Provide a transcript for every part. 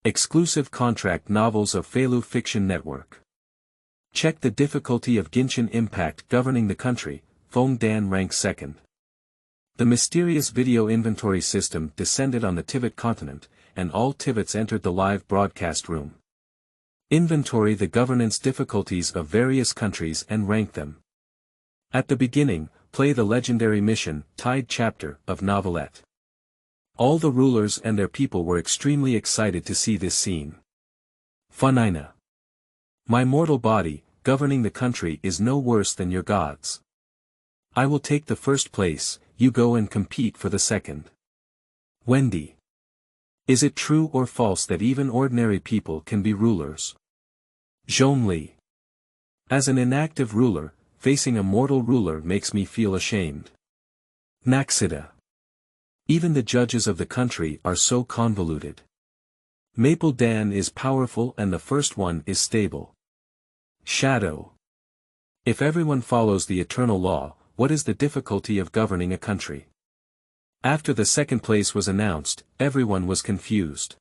Exclusive contract novels of Feilu Fiction Network. Check the difficulty of Genshin Impact governing the country, Feng Dan ranks 2nd. The mysterious video inventory system descended on the Tivat continent, and all Tivats entered the live broadcast room. Inventory the governance difficulties of various countries and rank them. At the beginning, play the legendary mission, Tide chapter, of Novelette. All the rulers and their people were extremely excited to see this scene. Funina. My mortal body, governing the country is no worse than your gods. I will take the first place, you go and compete for the second. Wendy. Is it true or false that even ordinary people can be rulers? Zhongli. As an inactive ruler, facing a mortal ruler makes me feel ashamed. Naxida. Even the judges of the country are so convoluted. Meilu Dan is powerful and the first one is stable. Shadow. If everyone follows the eternal law, what is the difficulty of governing a country? After the second place was announced, everyone was confused.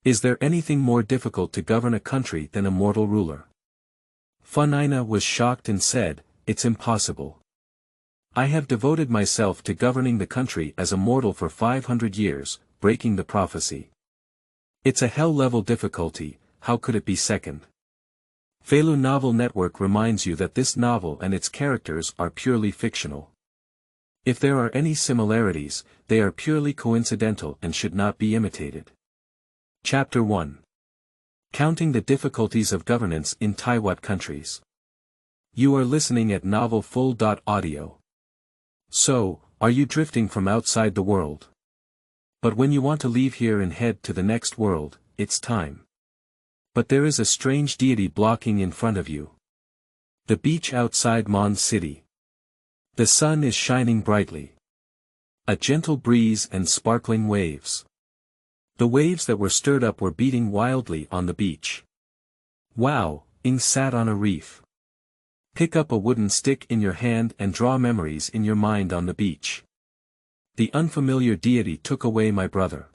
Is there anything more difficult to govern a country than a mortal ruler? Funina was shocked and said, "It's impossible. I have devoted myself to governing the country as a mortal for 500 years, breaking the prophecy. It's a hell-level difficulty, how could it be second?" Feilu Novel Network reminds you that this novel and its characters are purely fictional. If there are any similarities, they are purely coincidental and should not be imitated. Chapter 1. Counting the difficulties of governance in Tiwat countries. You are listening at novelfull.audio. So, are you drifting from outside the world? But when you want to leave here and head to the next world, it's time. But there is a strange deity blocking in front of you. The beach outside Mon City. The sun is shining brightly. A gentle breeze and sparkling waves. The waves that were stirred up were beating wildly on the beach. Wow, Ing sat on a reef. Pick up a wooden stick in your hand and draw memories in your mind on the beach. The unfamiliar deity took away my brother.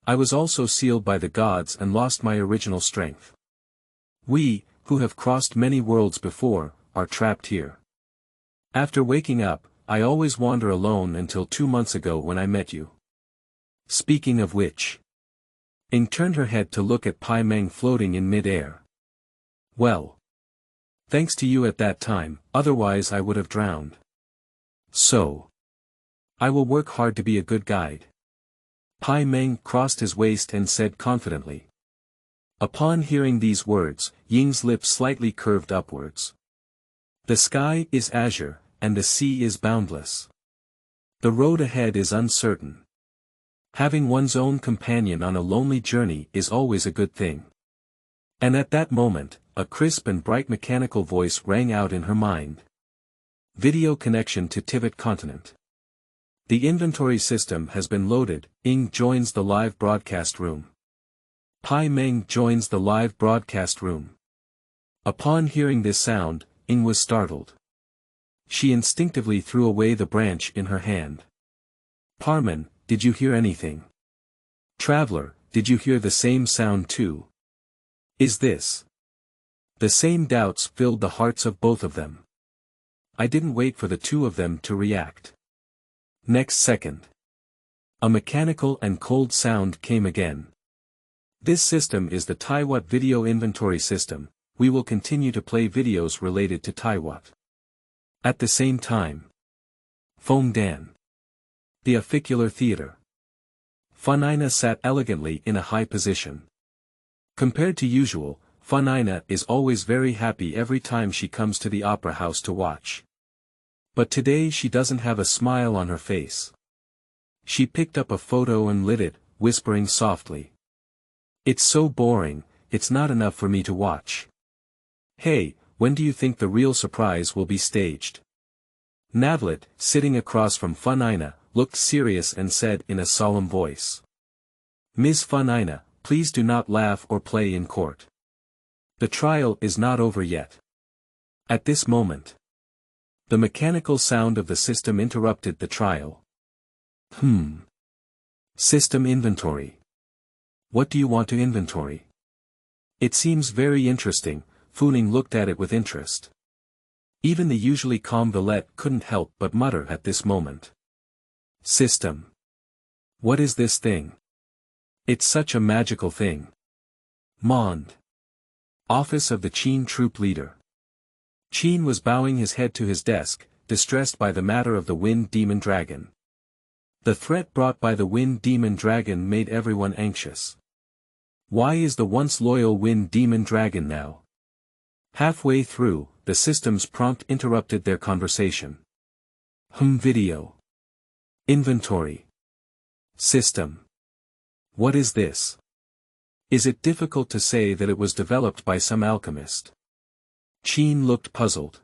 I was also sealed by the gods and lost my original strength. We, who have crossed many worlds before, are trapped here. After waking up, I always wander alone until 2 months ago when I met you. Speaking of which. Ing turned her head to look at Pai Meng floating in mid-air. Well. Thanks to you at that time, otherwise I would have drowned. So. I will work hard to be a good guide. Pai Meng crossed his waist and said confidently. Upon hearing these words, Ying's lips slightly curved upwards. The sky is azure, and the sea is boundless. The road ahead is uncertain. Having one's own companion on a lonely journey is always a good thing. And at that moment, a crisp and bright mechanical voice rang out in her mind. Video connection to Tivat continent. The inventory system has been loaded. Ing joins the live broadcast room. Pai Meng joins the live broadcast room. Upon hearing this sound, Ing was startled. She instinctively threw away the branch in her hand. Parmon, did you hear anything? Traveler, did you hear the same sound too? Is this? The same doubts filled the hearts of both of them. I didn't wait for the two of them to react. Next second. A mechanical and cold sound came again. This system is the Tiwat video inventory system. We will continue to play videos related to Tiwat. At the same time. Feng Dan. The Aficular Theater. Funina sat elegantly in a high position. Compared to usual, Funina is always very happy every time she comes to the opera house to watch. But today she doesn't have a smile on her face. She picked up a photo and lit it, whispering softly. It's so boring, it's not enough for me to watch. Hey, when do you think the real surprise will be staged? Neville, sitting across from Funina, looked serious and said in a solemn voice. Ms. Funina, please do not laugh or play in court. The trial is not over yet. At this moment. The mechanical sound of the system interrupted the trial. System inventory. What do you want to inventory? It seems very interesting. Funing looked at it with interest. Even the usually calm Villette couldn't help but mutter at this moment. System. What is this thing? It's such a magical thing. Mond. Office of the Qin troop leader. Qin was bowing his head to his desk, distressed by the matter of the Wind Demon Dragon. The threat brought by the Wind Demon Dragon made everyone anxious. Why is the once loyal Wind Demon Dragon now? Halfway through, the system's prompt interrupted their conversation. Video. Inventory. System. What is this? Is it difficult to say that it was developed by some alchemist? Qin looked puzzled.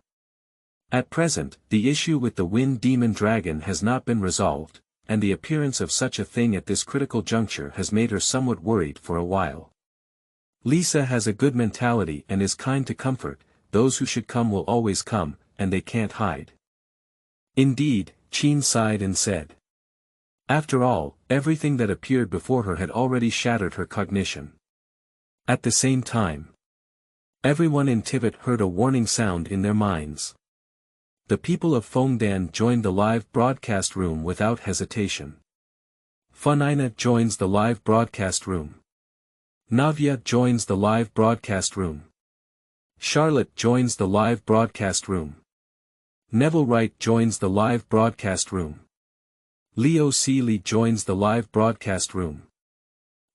At present, the issue with the Wind Demon Dragon has not been resolved, and the appearance of such a thing at this critical juncture has made her somewhat worried for a while. Lisa has a good mentality and is kind to comfort. Those who should come will always come, and they can't hide. Indeed, Qin sighed and said. After all, everything that appeared before her had already shattered her cognition. At the same time, everyone in Tivat heard a warning sound in their minds. The people of Feng Dan joined the live broadcast room without hesitation. Funina joins the live broadcast room. Navya joins the live broadcast room. Charlotte joins the live broadcast room. Neville Wright joins the live broadcast room. Leo Seeley joins the live broadcast room.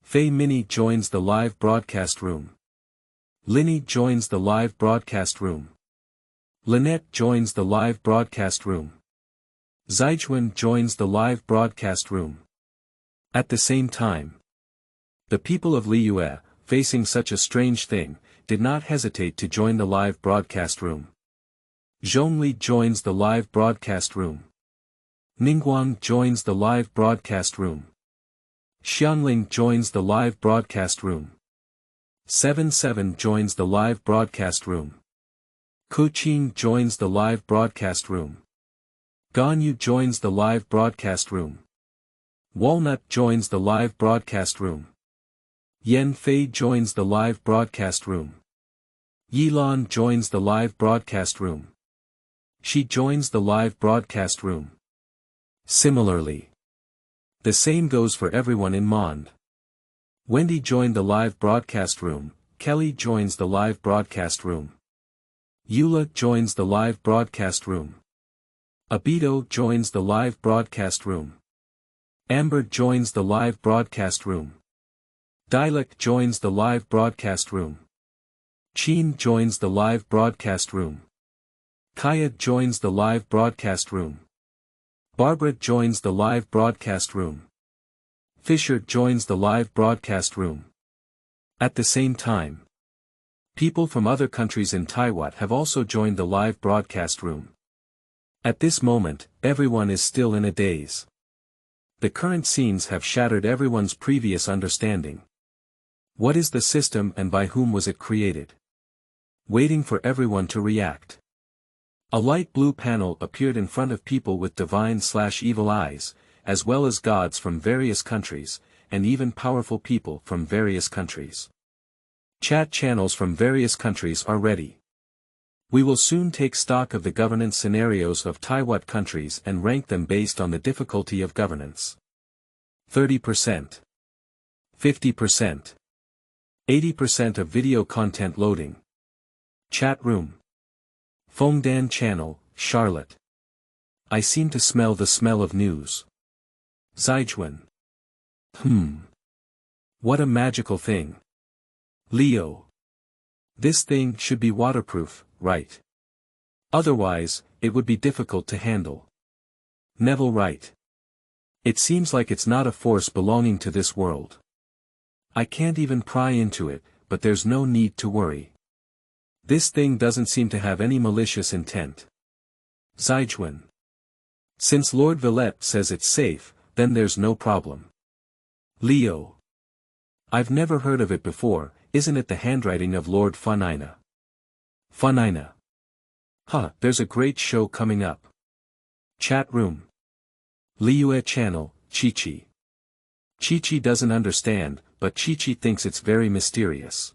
Fei Minnie joins the live broadcast room. Linny joins the live broadcast room. Lynette joins the live broadcast room. Zichuan joins the live broadcast room. At the same time, the people of Liyue, facing such a strange thing, did not hesitate to join the live broadcast room. Zhongli joins the live broadcast room. Ningguang joins the live broadcast room. Xianling joins the live broadcast room. 77 joins the live broadcast room. Kuqin joins the live broadcast room. Ganyu joins the live broadcast room. Walnut joins the live broadcast room. Yen Fei joins the live broadcast room. Yilan joins the live broadcast room. She joins the live broadcast room. Similarly, the same goes for everyone in Mond. Wendy joined the live broadcast room. Kelly joins the live broadcast room. Eula joins the live broadcast room. Abito joins the live broadcast room. Amber joins the live broadcast room. Dilek joins the live broadcast room. Qin joins the live broadcast room. Kaya joins the live broadcast room. Barbara joins the live broadcast room. Fisher joins the live broadcast room. At the same time, people from other countries in Tiwat have also joined the live broadcast room. At this moment, everyone is still in a daze. The current scenes have shattered everyone's previous understanding. What is the system and by whom was it created? Waiting for everyone to react. A light blue panel appeared in front of people with divine/evil eyes, as well as gods from various countries, and even powerful people from various countries. Chat channels from various countries are ready. We will soon take stock of the governance scenarios of Tiwat countries and rank them based on the difficulty of governance. 30%. 50%. 80% of video content loading. Chat room. Feng Dan channel, Charlotte. I seem to smell the smell of news. Zichuan. What a magical thing. Leo. This thing should be waterproof, right? Otherwise, it would be difficult to handle. Neville Wright. It seems like it's not a force belonging to this world. I can't even pry into it, but there's no need to worry. This thing doesn't seem to have any malicious intent. Zichuan. Since Lord Villette says it's safe, then there's no problem. Leo. I've never heard of it before. Isn't it the handwriting of Lord Funina? Funina. There's a great show coming up. Chat room. Liyue channel, Chi-Chi. Chi-Chi doesn't understand, but Chi-Chi thinks it's very mysterious.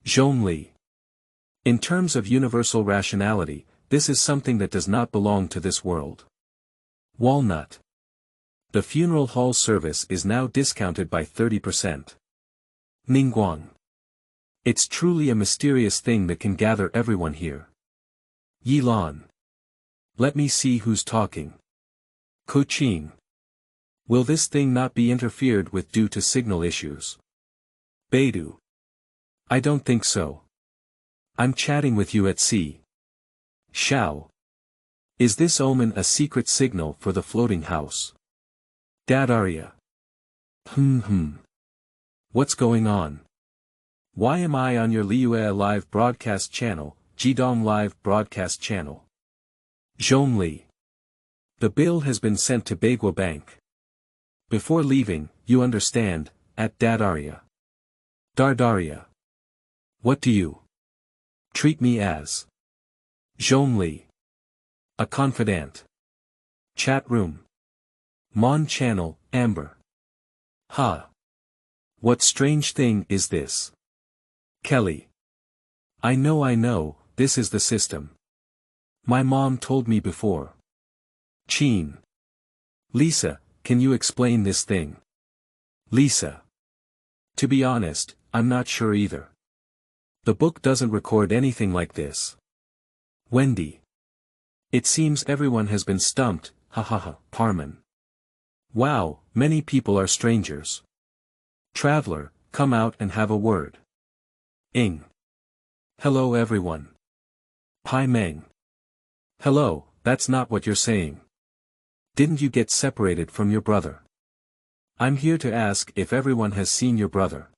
Zhongli. In terms of universal rationality, this is something that does not belong to this world. Walnut. The funeral hall service is now discounted by 30%. Ningguang. It's truly a mysterious thing that can gather everyone here. Yilan. Let me see who's talking. Kuqing. Will this thing not be interfered with due to signal issues? Beidou. I don't think so. I'm chatting with you at sea. Xiao. Is this omen a secret signal for the floating house? Dadaria. What's going on? Why am I on your Liyue live broadcast channel, Jidong live broadcast channel? Zhongli. The bill has been sent to Bagua Bank. Before leaving, you understand, at Dadaria. Dardaria. What do you treat me as? Zhongli. A confidant. Chat room. Mon channel, Amber. Ha. What strange thing is this? Kelly. I know, this is the system. My mom told me before. Chin. Lisa, can you explain this thing? Lisa. To be honest, I'm not sure either. The book doesn't record anything like this. Wendy. It seems everyone has been stumped, Parmon. Wow, many people are strangers. Traveler, come out and have a word. Ing. Hello everyone. Pai Meng. Hello, that's not what you're saying. Didn't you get separated from your brother? I'm here to ask if everyone has seen your brother.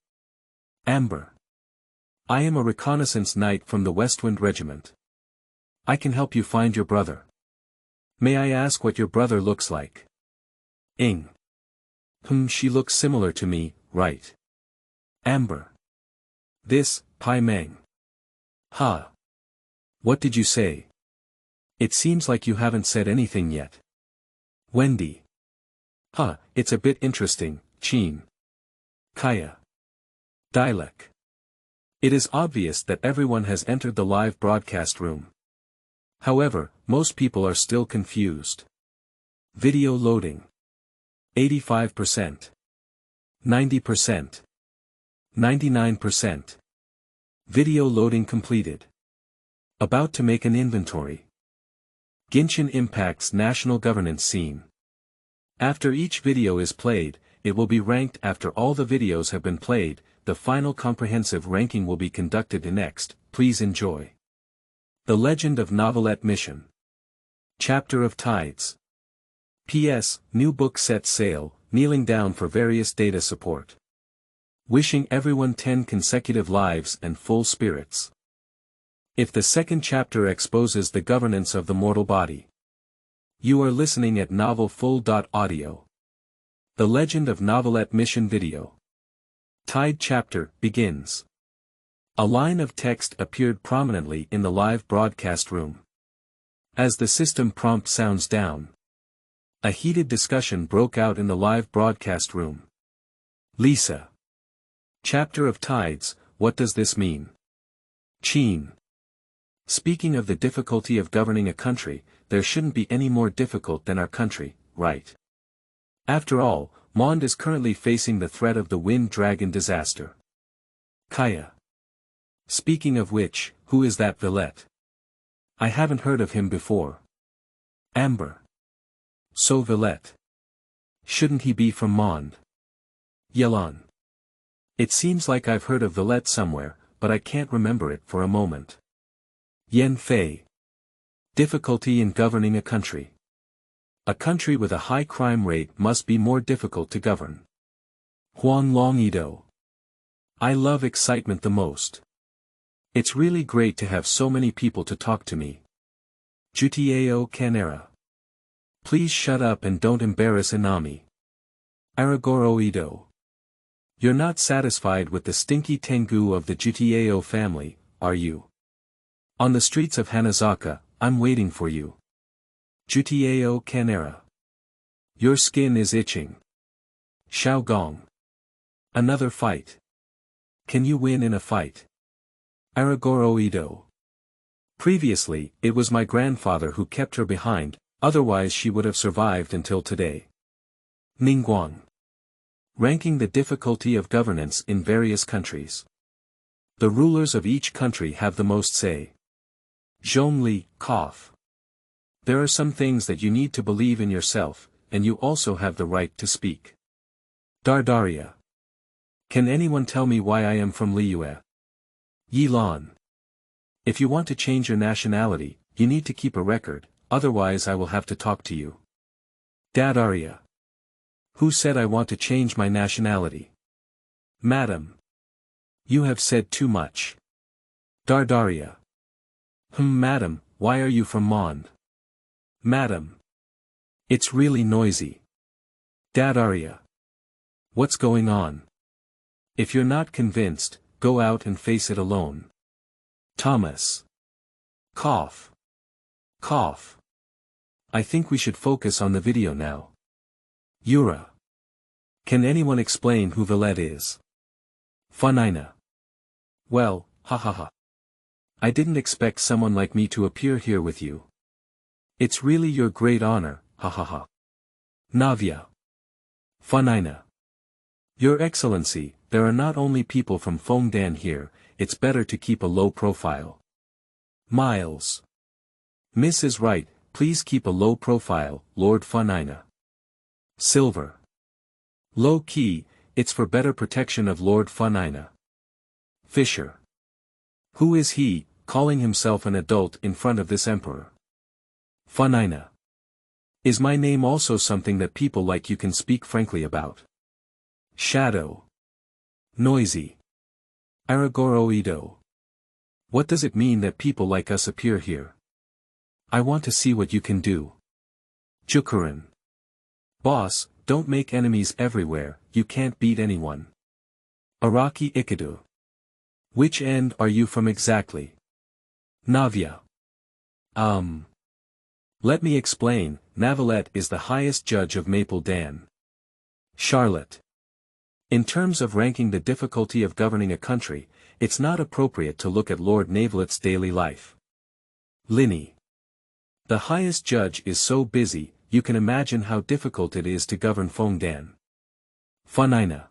Amber. I am a reconnaissance knight from the Westwind Regiment. I can help you find your brother. May I ask what your brother looks like? Ing. She looks similar to me, right? Amber. This, Pai Meng. Ha. What did you say? It seems like you haven't said anything yet. Wendy. It's a bit interesting, Chin. Kaya. Dialect. It is obvious that everyone has entered the live broadcast room. However, most people are still confused. Video loading. 85%. 90%. 99%. Video loading completed. About to make an inventory. Genshin Impact's national governance scene. After each video is played, it will be ranked after all the videos have been played. The final comprehensive ranking will be conducted next. Please enjoy. The Legend of Novelette Mission. Chapter of Tides. P.S. New book set sale, kneeling down for various data support. Wishing everyone 10 consecutive lives and full spirits. If the second chapter exposes the governance of the mortal body. You are listening at novelfull.audio. The Legend of Novelette Mission video. Tide chapter begins. A line of text appeared prominently in the live broadcast room. As the system prompt sounds down, a heated discussion broke out in the live broadcast room. Lisa. Chapter of Tides, what does this mean? Chin. Speaking of the difficulty of governing a country, there shouldn't be any more difficult than our country, right? After all, Mond is currently facing the threat of the Wind Dragon disaster. Kaya. Speaking of which, who is that Villette? I haven't heard of him before. Amber. So Villette. Shouldn't he be from Mond? Yelan. It seems like I've heard of Villette somewhere, but I can't remember it for a moment. Yen Fei. Difficulty in governing a country. A country with a high crime rate must be more difficult to govern. Huang Longido. I love excitement the most. It's really great to have so many people to talk to me. Jutiao Canera. Please shut up and don't embarrass Inami. Aragoro Ido. You're not satisfied with the stinky Tengu of the Jutiao family, are you? On the streets of Hanazaka, I'm waiting for you. Jutiao Canera. Your skin is itching. Xiaogong. Another fight. Can you win in a fight? Aragoroido. Previously, it was my grandfather who kept her behind, otherwise she would have survived until today. Ningguang. Ranking the difficulty of governance in various countries. The rulers of each country have the most say. Zhongli, cough. There are some things that you need to believe in yourself, and you also have the right to speak. Dardaria. Can anyone tell me why I am from Liyue? Yilan. If you want to change your nationality, you need to keep a record, otherwise I will have to talk to you. Dadaria. Who said I want to change my nationality? Madam. You have said too much. Dardaria. Madam, why are you from Mond? Madam. It's really noisy. Dadaria. What's going on? If you're not convinced, go out and face it alone. Thomas. Cough. Cough. I think we should focus on the video now. Yura. Can anyone explain who Villette is? Funina. Well, ha. I didn't expect someone like me to appear here with you. It's really your great honor, ha. Navya. Funina. Your Excellency, there are not only people from Feng Dan here, it's better to keep a low profile. Miles. Mrs. Wright, please keep a low profile, Lord Funina. Silver. Low key, it's for better protection of Lord Funina. Fisher. Who is he, calling himself an adult in front of this emperor? Funina. Is my name also something that people like you can speak frankly about? Shadow. Noisy. Aragoroido. What does it mean that people like us appear here? I want to see what you can do. Jukurin. Boss, don't make enemies everywhere, you can't beat anyone. Araki Ikadu. Which end are you from exactly? Navya. Let me explain, Navilette is the highest judge of Maple Dan. Charlotte. In terms of ranking the difficulty of governing a country, it's not appropriate to look at Lord Navilette's daily life. Linny. The highest judge is so busy, you can imagine how difficult it is to govern Feng Dan. Funina.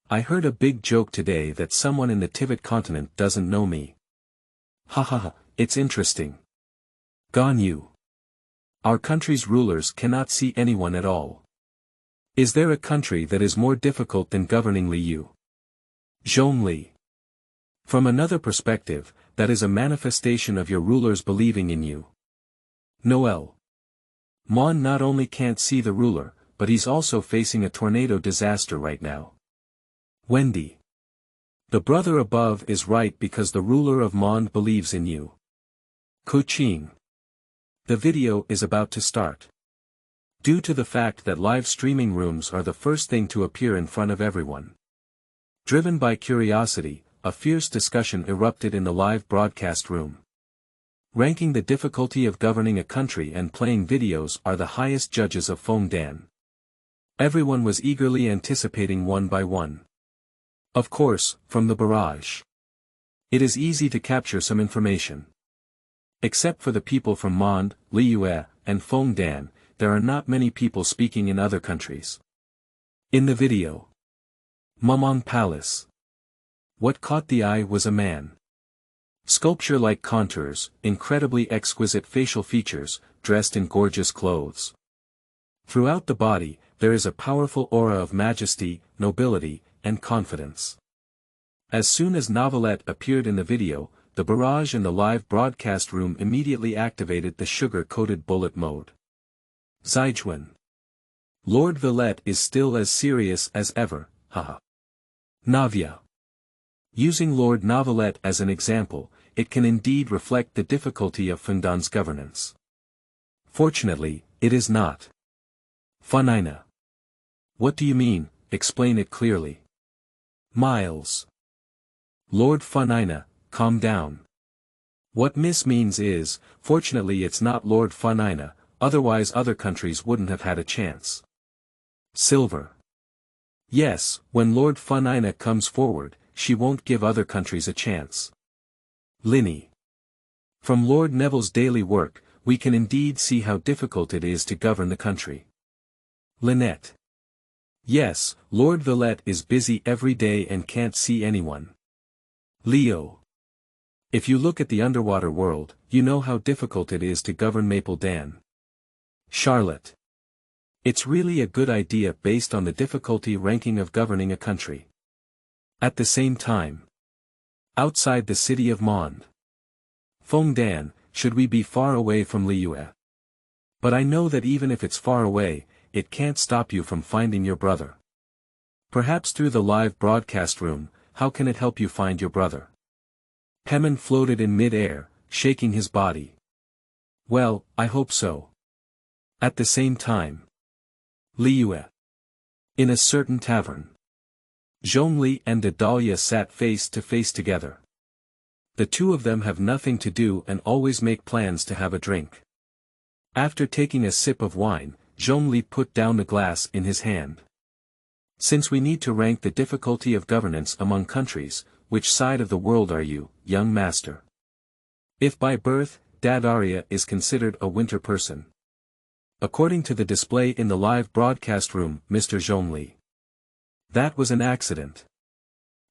I heard a big joke today that someone in the Tivat continent doesn't know me. Ha, it's interesting. Ganyu. Our country's rulers cannot see anyone at all. Is there a country that is more difficult than governing Liu? Zhongli. From another perspective, that is a manifestation of your rulers believing in you. Noel. Mon not only can't see the ruler, but he's also facing a tornado disaster right now. Wendy. The brother above is right because the ruler of Mond believes in you. Kuching. The video is about to start. Due to the fact that live streaming rooms are the first thing to appear in front of everyone. Driven by curiosity, a fierce discussion erupted in the live broadcast room. Ranking the difficulty of governing a country and playing videos are the highest judges of Feng Dan. Everyone was eagerly anticipating one by one. Of course, from the barrage. It is easy to capture some information. Except for the people from Mond, Liyue, and Feng Dan, there are not many people speaking in other countries. In the video. Mumong Palace. What caught the eye was a man. Sculpture-like contours, incredibly exquisite facial features, dressed in gorgeous clothes. Throughout the body, there is a powerful aura of majesty, nobility, and confidence. As soon as Navilette appeared in the video, the barrage in the live broadcast room immediately activated the sugar-coated bullet mode. Zijuan. Lord Villette is still as serious as ever, haha. Navya. Using Lord Navilette as an example, it can indeed reflect the difficulty of Feng Dan's governance. Fortunately, it is not. Funina. What do you mean, explain it clearly. Miles. Lord Funina, calm down. What Miss means is, fortunately it's not Lord Funina, otherwise other countries wouldn't have had a chance. Silver. Yes, when Lord Funina comes forward, she won't give other countries a chance. Linny. From Lord Neville's daily work, we can indeed see how difficult it is to govern the country. Lynette. Yes, Lord Villette is busy every day and can't see anyone. Leo. If you look at the underwater world, you know how difficult it is to govern Maple Dan. Charlotte. It's really a good idea based on the difficulty ranking of governing a country. At the same time. Outside the city of Mond. Feng Dan, should we be far away from Liyue? But I know that even if it's far away, it can't stop you from finding your brother. Perhaps through the live broadcast room, how can it help you find your brother? Parmon floated in mid-air, shaking his body. Well, I hope so. At the same time. Liyue. In a certain tavern. Zhongli and Dahlia sat face to face together. The two of them have nothing to do and always make plans to have a drink. After taking a sip of wine, Zhongli put down the glass in his hand. Since we need to rank the difficulty of governance among countries, which side of the world are you, young master? If by birth, Dadaria is considered a winter person. According to the display in the live broadcast room, Mr. Zhongli. That was an accident.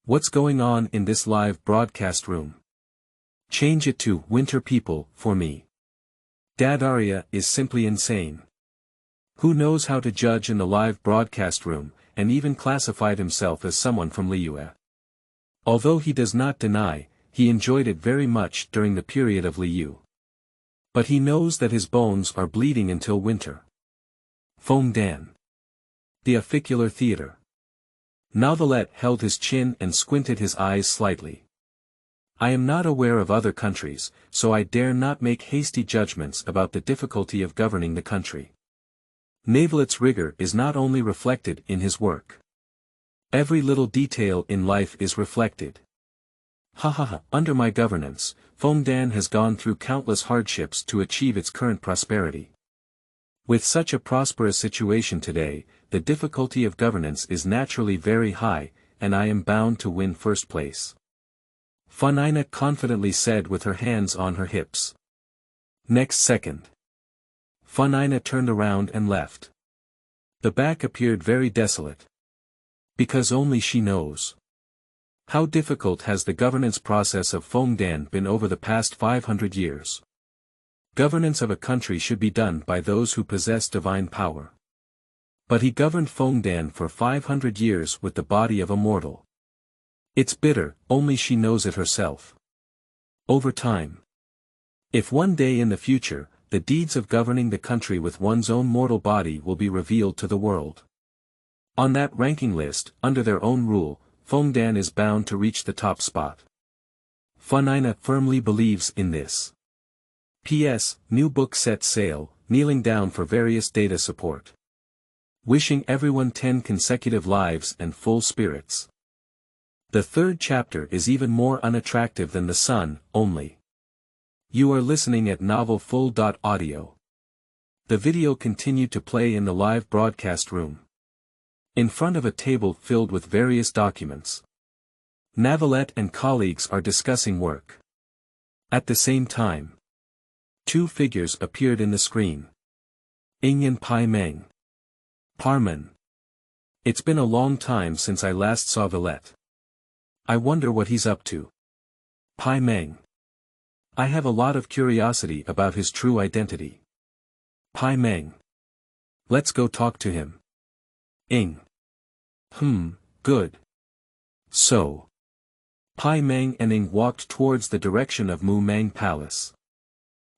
What's going on in this live broadcast room? Change it to winter people, for me. Dadaria is simply insane. Who knows how to judge in the live broadcast room, and even classified himself as someone from Liyue. Although he does not deny, he enjoyed it very much during the period of Liu. But he knows that his bones are bleeding until winter. Feng Dan. The Aficular Theater. Novelette held his chin and squinted his eyes slightly. I am not aware of other countries, so I dare not make hasty judgments about the difficulty of governing the country. Nevelette's rigor is not only reflected in his work. Every little detail in life is reflected. Under my governance, Feng Dan has gone through countless hardships to achieve its current prosperity. With such a prosperous situation today, the difficulty of governance is naturally very high, and I am bound to win first place. Funina confidently said with her hands on her hips. Next second. Funina turned around and left. The back appeared very desolate. Because only she knows. How difficult has the governance process of Feng Dan been over the past 500 years? Governance of a country should be done by those who possess divine power. But he governed Feng Dan for 500 years with the body of a mortal. It's bitter, only she knows it herself. Over time. If one day in the future, the deeds of governing the country with one's own mortal body will be revealed to the world. On that ranking list, under their own rule, Feng Dan is bound to reach the top spot. Funina firmly believes in this. P.S. New book set sail, kneeling down for various data support. Wishing everyone 10 consecutive lives and full spirits. The third chapter is even more unattractive than the sun, only. You are listening at novelfull.audio. The video continued to play in the live broadcast room. In front of a table filled with various documents. Nevelette and colleagues are discussing work. At the same time. Two figures appeared in the screen. Ying and Pai Meng. Parmon. It's been a long time since I last saw Villette. I wonder what he's up to. Pai Meng. I have a lot of curiosity about his true identity. Pai Meng. Let's go talk to him. Ying. Good. So. Pai Meng and Ying walked towards the direction of Mu Mang Palace.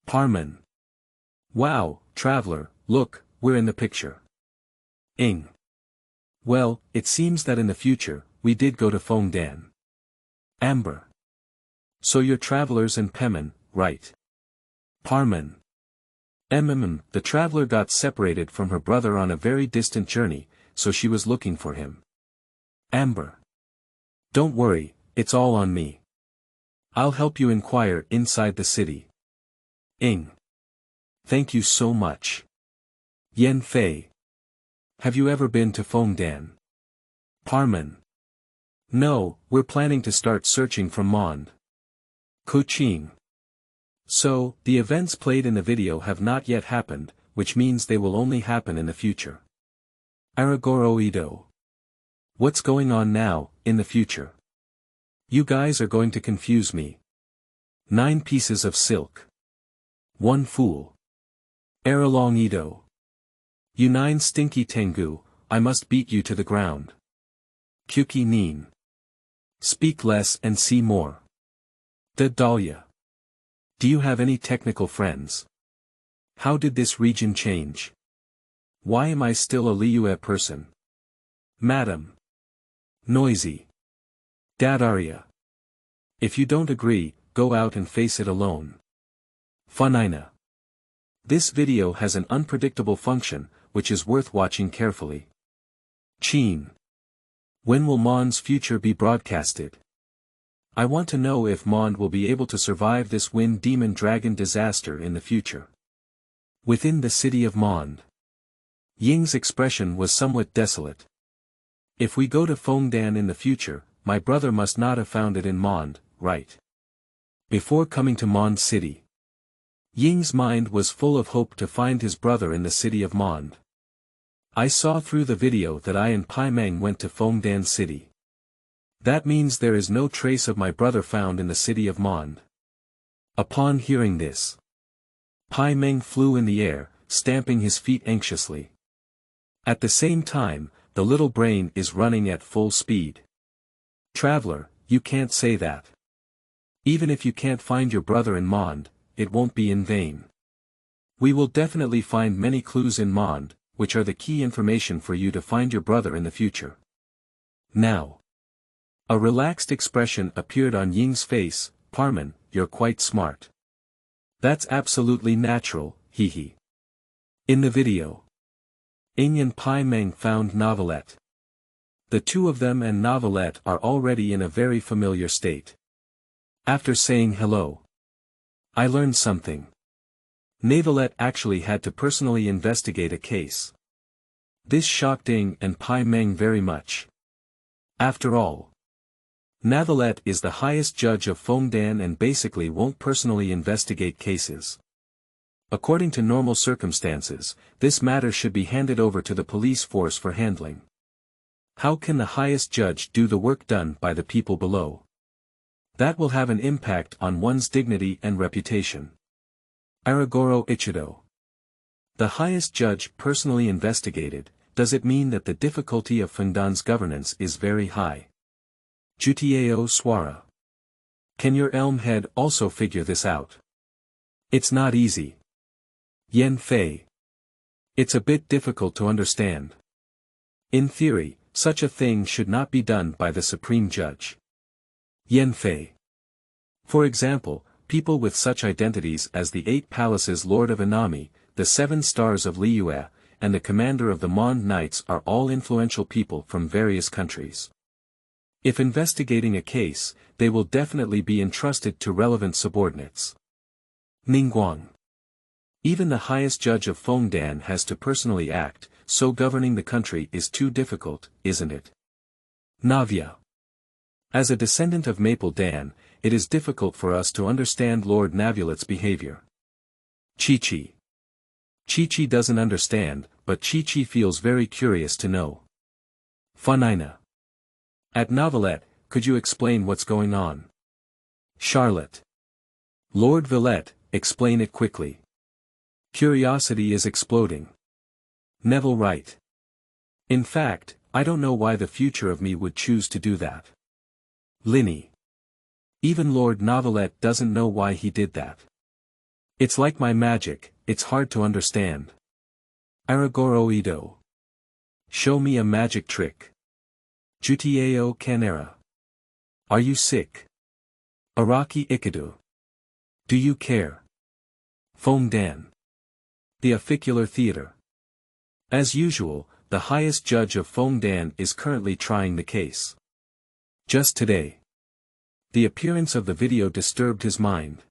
Parmon. Wow, traveler, look, we're in the picture. Ying. Well, it seems that in the future, we did go to Feng Dan. Amber. So you're travelers in Parmon, right? Parmon. The traveler got separated from her brother on a very distant journey, so she was looking for him. Amber. Don't worry, it's all on me. I'll help you inquire inside the city. Ying. Thank you so much. Yan Fei. Have you ever been to Feng Dan? Parmon. No, we're planning to start searching for Mond. Kuching. So, the events played in the video have not yet happened, which means they will only happen in the future. Aragoroido. What's going on now, in the future? You guys are going to confuse me. 9 pieces of silk. 1 fool. Aralongido. You 9 stinky tengu, I must beat you to the ground. Kyuki nin. Speak less and see more. The Dahlia. Do you have any technical friends? How did this region change? Why am I still a Liyue person? Madam. Noisy. Dadaria. If you don't agree, go out and face it alone. Funina. This video has an unpredictable function, which is worth watching carefully. Chin. When will Mond's future be broadcasted? I want to know if Mond will be able to survive this wind demon dragon disaster in the future. Within the city of Mond. Ying's expression was somewhat desolate. If we go to Feng Dan in the future, my brother must not have found it in Mond, right? Before coming to Mond City. Ying's mind was full of hope to find his brother in the city of Mond. I saw through the video that I and Pai Meng went to Feng Dan City. That means there is no trace of my brother found in the city of Mond. Upon hearing this, Pai Meng flew in the air, stamping his feet anxiously. At the same time, the little brain is running at full speed. Traveler, you can't say that. Even if you can't find your brother in Mond, it won't be in vain. We will definitely find many clues in Mond, which are the key information for you to find your brother in the future. Now. A relaxed expression appeared on Ying's face. Parmon, you're quite smart. That's absolutely natural, hee. In the video, Ying and Pai Meng found Novelette. The two of them and Novelette are already in a very familiar state. After saying hello, I learned something. Novelette actually had to personally investigate a case. This shocked Ying and Pai Meng very much. After all, Novelette is the highest judge of Feng Dan and basically won't personally investigate cases. According to normal circumstances, this matter should be handed over to the police force for handling. How can the highest judge do the work done by the people below? That will have an impact on one's dignity and reputation. Aragoro Ichido. The highest judge personally investigated. Does it mean that the difficulty of Feng Dan's governance is very high? Jutiao Swara. Can your elm head also figure this out? It's not easy. Yen Fei. It's a bit difficult to understand. In theory, such a thing should not be done by the supreme judge. Yen Fei. For example, people with such identities as the 8 Palaces Lord of Inami, the 7 Stars of Liyue, and the commander of the Mond Knights are all influential people from various countries. If investigating a case, they will definitely be entrusted to relevant subordinates. Ningguang. Even the highest judge of Feng Dan has to personally act, so governing the country is too difficult, isn't it? Navia. As a descendant of Maple Dan, it is difficult for us to understand Lord Navulet's behavior. Chi-Chi. Chi-Chi doesn't understand, but Chi-Chi feels very curious to know. Funina. At Novelette, could you explain what's going on? Charlotte. Lord Villette, explain it quickly. Curiosity is exploding. Neville Wright. In fact, I don't know why the future of me would choose to do that. Linny. Even Lord Novelette doesn't know why he did that. It's like my magic, it's hard to understand. Aragoro Ido. Show me a magic trick. Jutiao Canera. Are you sick? Araki Ikidu. Do you care? Feng Dan. The Aficular Theater. As usual, the highest judge of Feng Dan is currently trying the case. Just today. The appearance of the video disturbed his mind.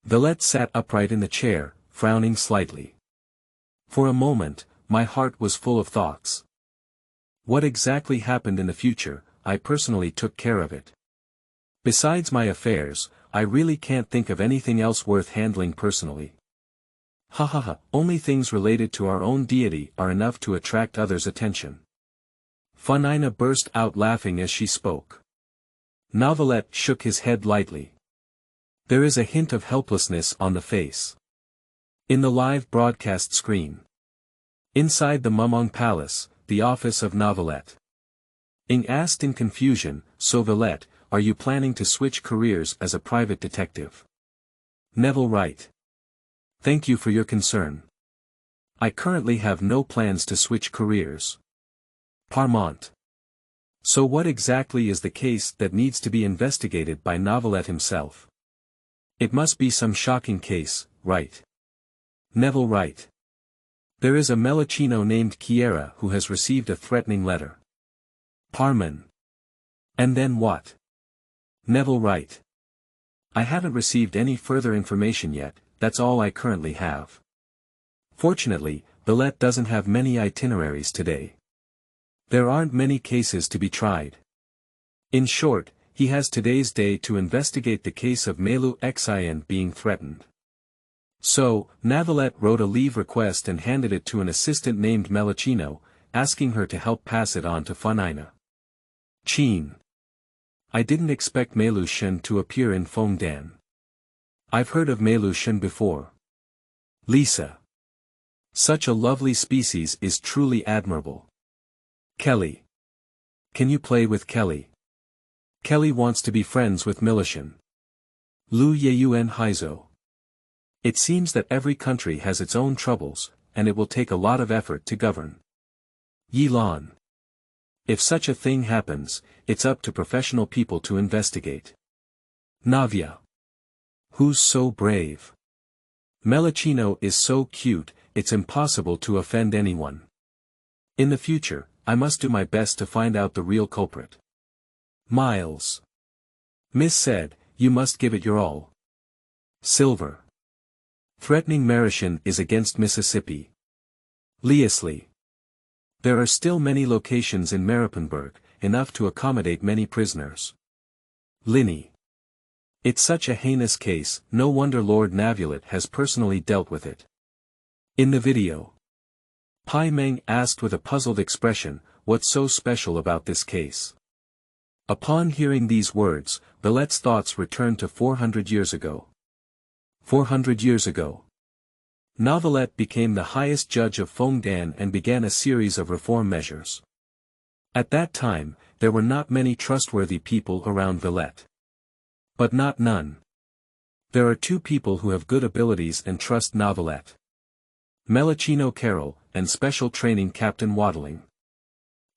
Villette sat upright in the chair, frowning slightly. For a moment, my heart was full of thoughts. What exactly happened in the future, I personally took care of it. Besides my affairs, I really can't think of anything else worth handling personally. Ha ha ha, only things related to our own deity are enough to attract others' attention. Funina burst out laughing as she spoke. Novelette shook his head lightly. There is a hint of helplessness on the face. In the live broadcast screen. Inside the Mumong Palace, the office of Novelette. Ing asked in confusion, so Villette, are you planning to switch careers as a private detective? Neville Wright. Thank you for your concern. I currently have no plans to switch careers. Parmon. So what exactly is the case that needs to be investigated by Novelette himself? It must be some shocking case, right? Neville Wright. There is a Melicino named Kiera who has received a threatening letter. Parmon. And then what? Neville Wright. I haven't received any further information yet, that's all I currently have. Fortunately, Villette doesn't have many itineraries today. There aren't many cases to be tried. In short, he has today's day to investigate the case of Meilu Xin being threatened. So, Novelette wrote a leave request and handed it to an assistant named Melicino, asking her to help pass it on to Funina. Xin. I didn't expect Meilu Xin to appear in Feng Dan. I've heard of Meilu Xin before. Lisa. Such a lovely species is truly admirable. Kelly. Can you play with Kelly? Kelly wants to be friends with Milichin. Lu Yun Haizo. It seems that every country has its own troubles, and it will take a lot of effort to govern. Yilan. If such a thing happens, it's up to professional people to investigate. Navia. Who's so brave? Melicino is so cute, it's impossible to offend anyone. In the future, I must do my best to find out the real culprit. Miles. Miss said, you must give it your all. Silver. Threatening Marishan is against Mississippi. Leasley. There are still many locations in Maripenburg, enough to accommodate many prisoners. Linny. It's such a heinous case, no wonder Lord Navulet has personally dealt with it. In the video, Pai Meng asked with a puzzled expression, what's so special about this case? Upon hearing these words, Villette's thoughts returned to 400 years ago. 400 years ago. Novelette became the highest judge of Feng Dan and began a series of reform measures. At that time, there were not many trustworthy people around Villette. But not none. There are two people who have good abilities and trust Novelette. Melicino Carroll, and Special Training Captain Waddling.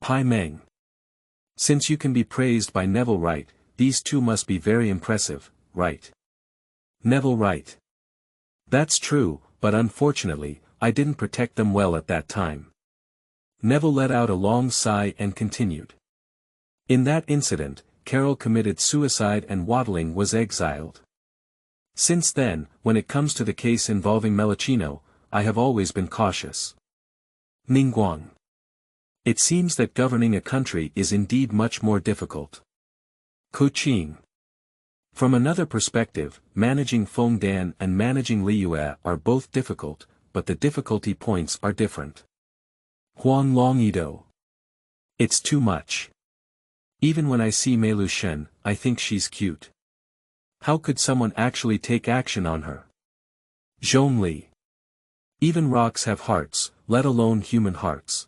Pai Meng. Since you can be praised by Neville Wright, these two must be very impressive, right? Neville Wright. That's true, but unfortunately, I didn't protect them well at that time. Neville let out a long sigh and continued. In that incident, Carroll committed suicide and Waddling was exiled. Since then, when it comes to the case involving Melicino, I have always been cautious. Ningguang. It seems that governing a country is indeed much more difficult. Kuqing. From another perspective, managing Feng Dan and managing Liyue are both difficult, but the difficulty points are different. Huang Longido. It's too much. Even when I see Meilu Xin, I think she's cute. How could someone actually take action on her? Zhongli. Even rocks have hearts, let alone human hearts.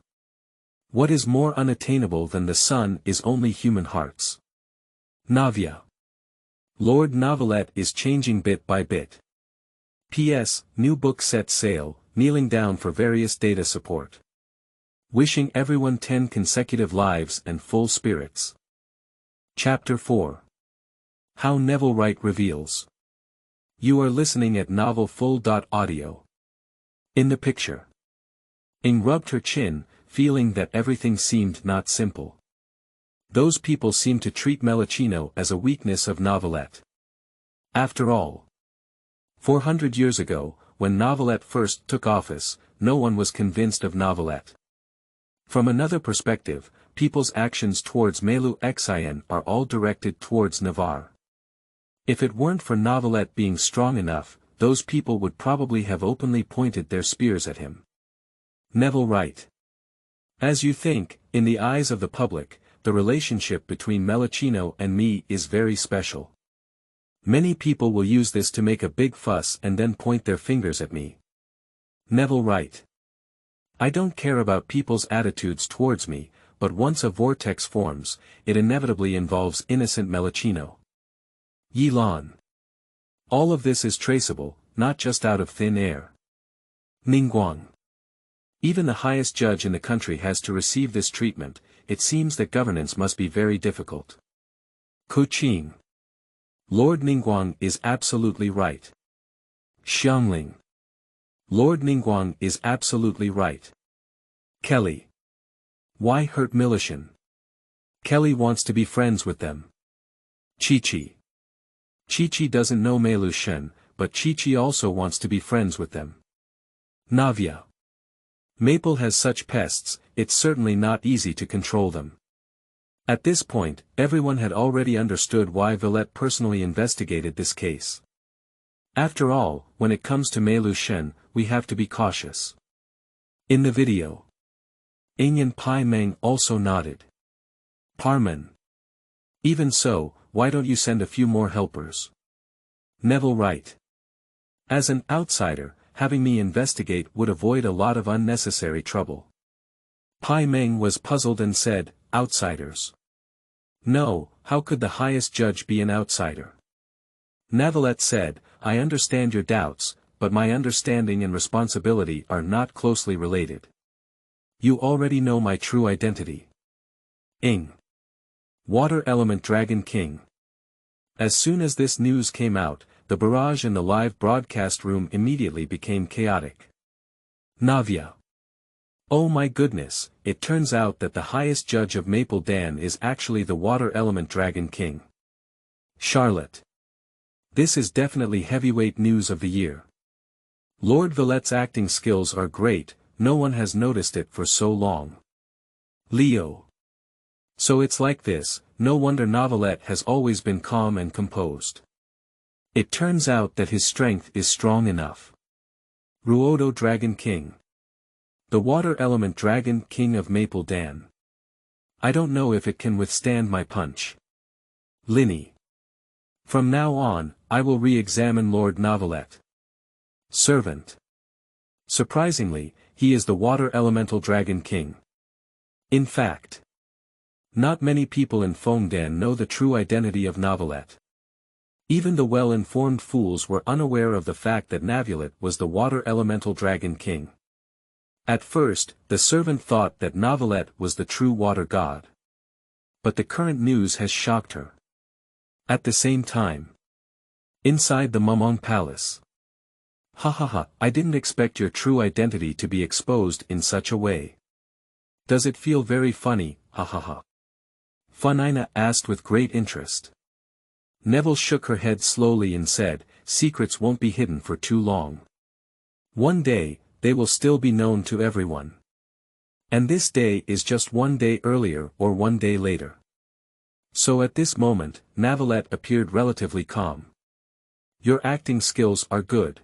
What is more unattainable than the sun is only human hearts. Navia. Lord Novelette is changing bit by bit. P.S. New book set sale, kneeling down for various data support. Wishing everyone 10 consecutive lives and full spirits. Chapter 4. How Neville Wright reveals. You are listening at novelfull.audio. In the picture. Ing rubbed her chin, feeling that everything seemed not simple. Those people seemed to treat Melicino as a weakness of Novelette. After all, 400 years ago, when Novelette first took office, no one was convinced of Novelette. From another perspective, people's actions towards Meilu Xin are all directed towards Navarre. If it weren't for Neuvillette being strong enough, those people would probably have openly pointed their spears at him. Neville Wright. As you think, in the eyes of the public, the relationship between Melicino and me is very special. Many people will use this to make a big fuss and then point their fingers at me. Neville Wright. I don't care about people's attitudes towards me, but once a vortex forms, it inevitably involves innocent Melicino. Yilan. All of this is traceable, not just out of thin air. Ningguang. Even the highest judge in the country has to receive this treatment. It seems that governance must be very difficult. Kuqing. Lord Ningguang is absolutely right. Xiangling. Lord Ningguang is absolutely right. Kelly. Why hurt Militian? Kelly wants to be friends with them. Chi-Chi. Chi-Chi doesn't know Meilu Xin, but Chi-Chi also wants to be friends with them. Navia. Maple has such pests, it's certainly not easy to control them. At this point, everyone had already understood why Villette personally investigated this case. After all, when it comes to Meilu Xin, we have to be cautious. In the video, Ing and Pai Meng also nodded. Parmon. Even so, why don't you send a few more helpers? Neville Wright. As an outsider, having me investigate would avoid a lot of unnecessary trouble. Pai Meng was puzzled and said, outsiders. No, how could the highest judge be an outsider? Neuvillette said, I understand your doubts, but my understanding and responsibility are not closely related. You already know my true identity. Ing. Water Element Dragon King. As soon as this news came out, the barrage in the live broadcast room immediately became chaotic. Navia. Oh my goodness, it turns out that the highest judge of Maple Dan is actually the Water Element Dragon King. Charlotte. This is definitely heavyweight news of the year. Lord Villette's acting skills are great, no one has noticed it for so long. Leo. So it's like this, no wonder Neuvillette has always been calm and composed. It turns out that his strength is strong enough. Ruodo Dragon King. The Water Element Dragon King of Maple Dan. I don't know if it can withstand my punch. Linny. From now on, I will re-examine Lord Neuvillette. Servant. Surprisingly, he is the Water Elemental Dragon King. In fact, not many people in Feng Dan know the true identity of Neuvillette. Even the well-informed fools were unaware of the fact that Neuvillette was the Water Elemental Dragon King. At first, the servant thought that Neuvillette was the true water god. But the current news has shocked her. At the same time, inside the Mumong Palace. Ha ha ha, I didn't expect your true identity to be exposed in such a way. Does it feel very funny, ha ha ha? Funina asked with great interest. Neville shook her head slowly and said, secrets won't be hidden for too long. One day, they will still be known to everyone. And this day is just one day earlier or one day later. So at this moment, Neuvillette appeared relatively calm. Your acting skills are good.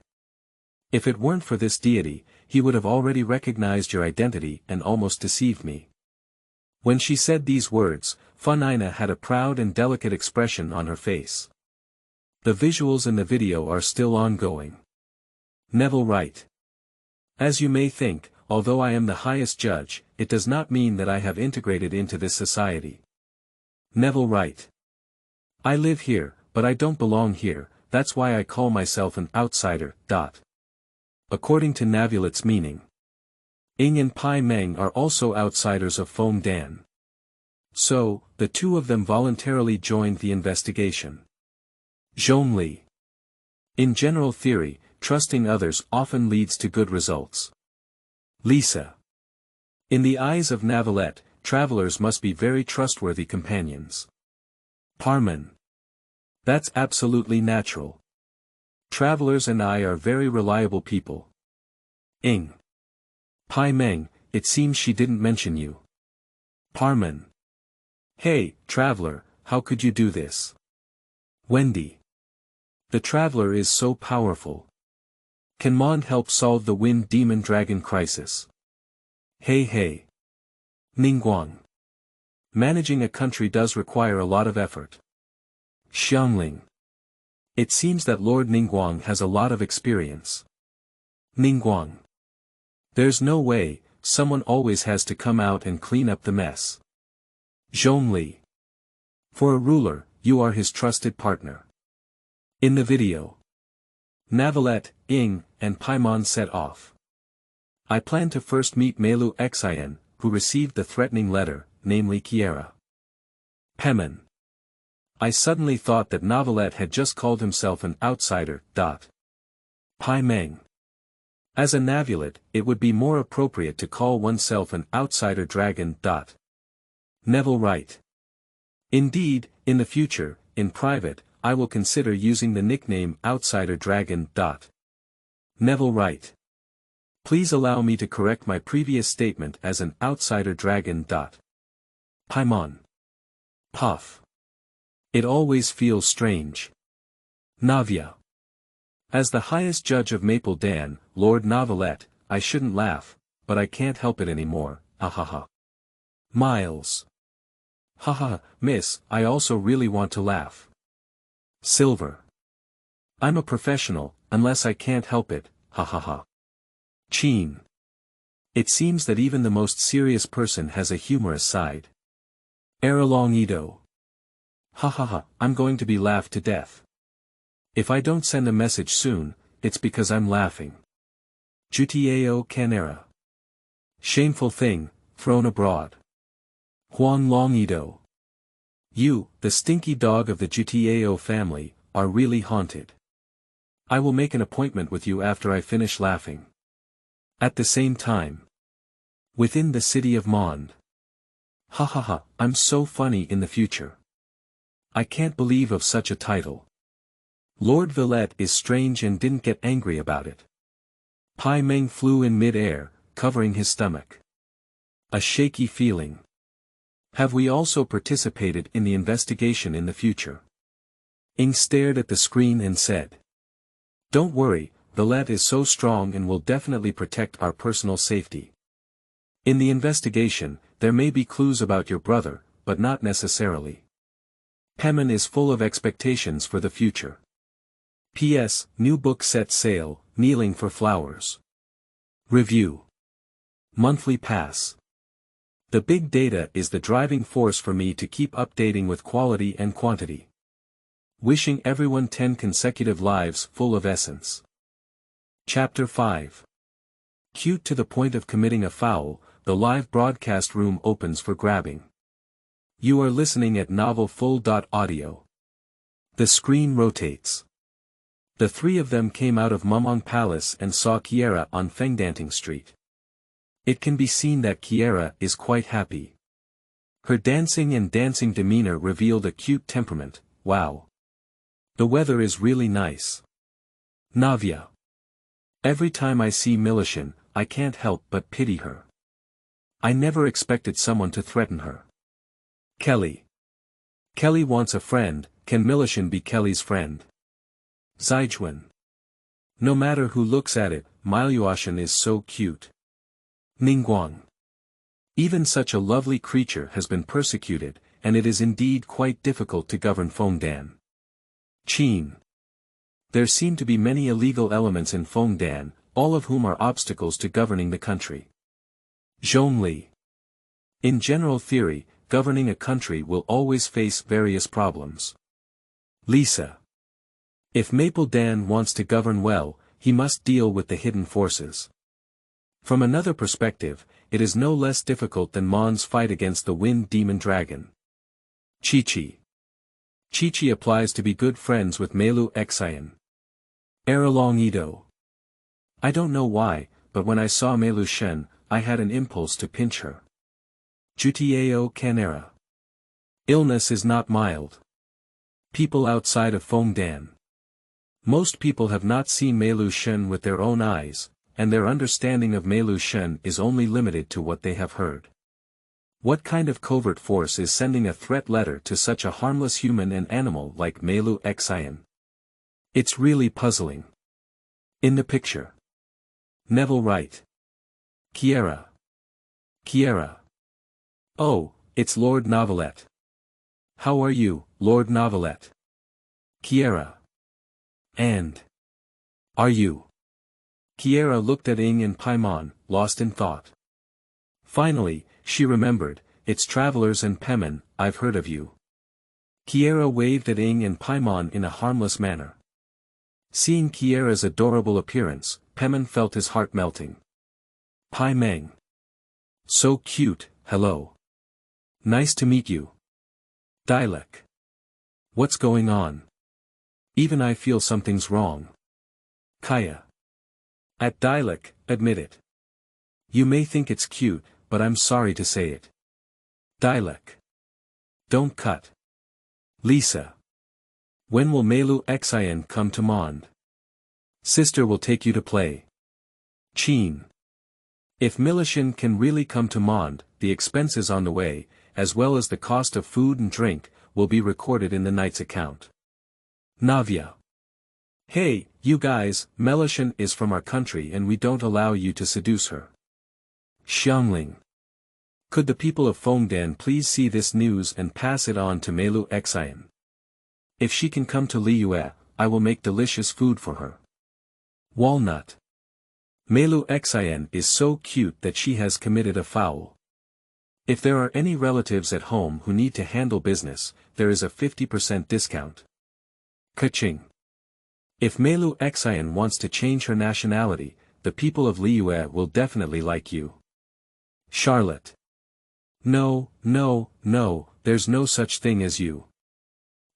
If it weren't for this deity, he would have already recognized your identity and almost deceived me. When she said these words, Funina had a proud and delicate expression on her face. The visuals in the video are still ongoing. Neville Wright. As you may think, although I am the highest judge, it does not mean that I have integrated into this society. Neville Wright. I live here, but I don't belong here, that's why I call myself an outsider. According to Neuvillette's meaning. Ing and Pai Meng are also outsiders of Feng Dan. So, the two of them voluntarily joined the investigation. Zhongli. In general theory, trusting others often leads to good results. Lisa. In the eyes of Neuvillette, travelers must be very trustworthy companions. Parmon. That's absolutely natural. Travelers and I are very reliable people. Ing. Pai Meng, it seems she didn't mention you. Parmon. Hey, traveler, how could you do this? Wendy. The traveler is so powerful. Can Mon help solve the Wind Demon Dragon crisis? Hey. Ningguang. Managing a country does require a lot of effort. Xiangling. It seems that Lord Ningguang has a lot of experience. Ningguang. There's no way, someone always has to come out and clean up the mess. Zhongli. For a ruler, you are his trusted partner. In the video, Neville, Ying, and Paimon set off. I plan to first meet Meilu Xin, who received the threatening letter, namely Kiera. Paimon. I suddenly thought that Neville had just called himself an outsider. Pai Meng. As a Navulet, it would be more appropriate to call oneself an outsider dragon. Neville Wright. Indeed, in the future, in private, I will consider using the nickname outsider dragon. Neville Wright. Please allow me to correct my previous statement as an outsider dragon. Paimon. Puff. It always feels strange. Navia. As the highest judge of Maple Dan, Lord Navelet, I shouldn't laugh, but I can't help it anymore, ahaha. Miles. Haha, miss, I also really want to laugh. Silver. I'm a professional, unless I can't help it, hahaha. Chin. It seems that even the most serious person has a humorous side. Eralong Edo. Hahaha, I'm going to be laughed to death. If I don't send a message soon, it's because I'm laughing. Jutiao Canera. Shameful thing, thrown abroad. Huang Long Edo. You, the stinky dog of the Jutiao family, are really haunted. I will make an appointment with you after I finish laughing. At the same time. Within the city of Mond. Hahaha, I'm so funny in the future. I can't believe of such a title. Lord Villette is strange and didn't get angry about it. Pai Meng flew in mid-air, covering his stomach. A shaky feeling. Have we also participated in the investigation in the future? Ing stared at the screen and said. Don't worry, Villette is so strong and will definitely protect our personal safety. In the investigation, there may be clues about your brother, but not necessarily. Paimon is full of expectations for the future. P.S. New book set sale, Kneeling for Flowers. Review. Monthly pass. The big data is the driving force for me to keep updating with quality and quantity. Wishing everyone 10 consecutive lives full of essence. Chapter 5. Cute to the point of committing a foul, the live broadcast room opens for grabbing. You are listening at novel full.audio. The screen rotates. The three of them came out of Mumong Palace and saw Kiera on Fengdanting Street. It can be seen that Kiera is quite happy. Her dancing demeanor revealed a cute temperament. Wow. The weather is really nice. Navia. Every time I see Meilu Xin, I can't help but pity her. I never expected someone to threaten her. Kelly. Kelly wants a friend, can Meilu Xin be Kelly's friend? Zijuan. No matter who looks at it, Meilu Xin is so cute. Ningguang. Even such a lovely creature has been persecuted, and it is indeed quite difficult to govern Feng Dan. Qin. There seem to be many illegal elements in Feng Dan, all of whom are obstacles to governing the country. Zhongli. In general theory, governing a country will always face various problems. Lisa. If Maple Dan wants to govern well, he must deal with the hidden forces. From another perspective, it is no less difficult than Mon's fight against the Wind Demon Dragon. Chi-Chi. Chi-Chi applies to be good friends with Meilu Xin. Eralong Edo. I don't know why, but when I saw Meilu Xin, I had an impulse to pinch her. Jutiao Canera. Illness is not mild. People outside of Feng Dan. Most people have not seen Meilu Xin with their own eyes, and their understanding of Meilu Xin is only limited to what they have heard. What kind of covert force is sending a threat letter to such a harmless human and animal like Meilu Xin? It's really puzzling. In the picture. Neville Wright. Kiera. Kiera. Oh, it's Lord Novelette. How are you, Lord Novelette? Kiera. And. Are you? Kiera looked at Ing and Paimon, lost in thought. Finally, she remembered, it's travelers and Parmon, I've heard of you. Kiera waved at Ing and Paimon in a harmless manner. Seeing Kiera's adorable appearance, Parmon felt his heart melting. Pai Meng. So cute, hello. Nice to meet you. Dilek. What's going on? Even I feel something's wrong. Kaya. At Dilek, admit it. You may think it's cute, but I'm sorry to say it. Dilek. Don't cut. Lisa. When will Meilu Xin come to Mond? Sister will take you to play. Chin. If Meilu Xin can really come to Mond, the expenses on the way, as well as the cost of food and drink, will be recorded in the knight's account. Navia. Hey, you guys, Meilu Xin is from our country and we don't allow you to seduce her. Xiangling. Could the people of Feng Dan please see this news and pass it on to Meilu Xin? If she can come to Liyue, I will make delicious food for her. Walnut. Meilu Xin is so cute that she has committed a foul. If there are any relatives at home who need to handle business, there is a 50% discount. Kaching. If Meilu Xin wants to change her nationality, the people of Liyue will definitely like you. Charlotte. No, no, no, there's no such thing as you.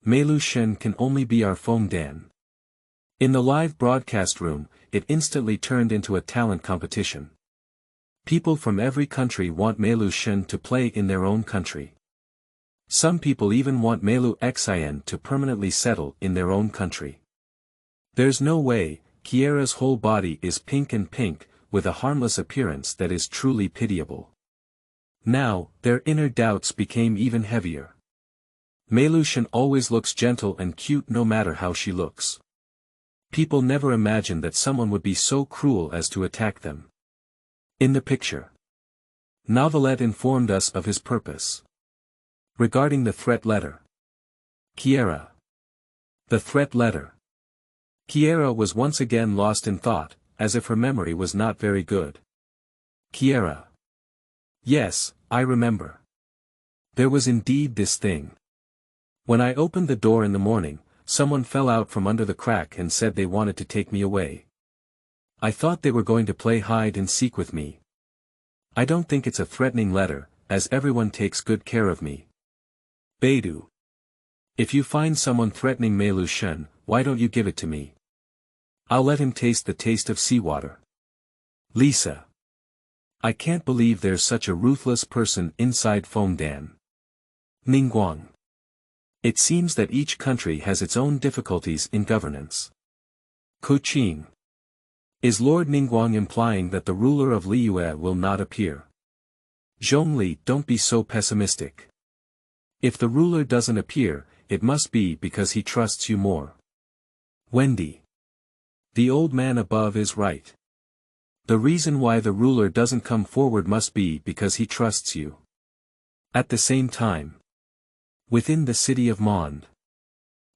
Meilu Xin can only be our Feng Dan. In the live broadcast room, it instantly turned into a talent competition. People from every country want Meilu Xin to play in their own country. Some people even want Meilu Xin to permanently settle in their own country. There's no way, Kiera's whole body is pink and pink, with a harmless appearance that is truly pitiable. Now, their inner doubts became even heavier. Meilu Xin always looks gentle and cute no matter how she looks. People never imagined that someone would be so cruel as to attack them. In the picture. Novelette informed us of his purpose. Regarding the threat letter. Kiera. The threat letter. Kiera was once again lost in thought, as if her memory was not very good. Kiera. Yes, I remember. There was indeed this thing. When I opened the door in the morning, someone fell out from under the crack and said they wanted to take me away. I thought they were going to play hide and seek with me. I don't think it's a threatening letter, as everyone takes good care of me. Beidou. If you find someone threatening Meilu Xin, why don't you give it to me? I'll let him taste the taste of seawater. Lisa. I can't believe there's such a ruthless person inside Feng Dan. Ningguang. It seems that each country has its own difficulties in governance. Kuqing. Is Lord Ningguang implying that the ruler of Liyue will not appear? Zhongli, don't be so pessimistic. If the ruler doesn't appear, it must be because he trusts you more. Wendy. The old man above is right. The reason why the ruler doesn't come forward must be because he trusts you. At the same time. Within the city of Mond.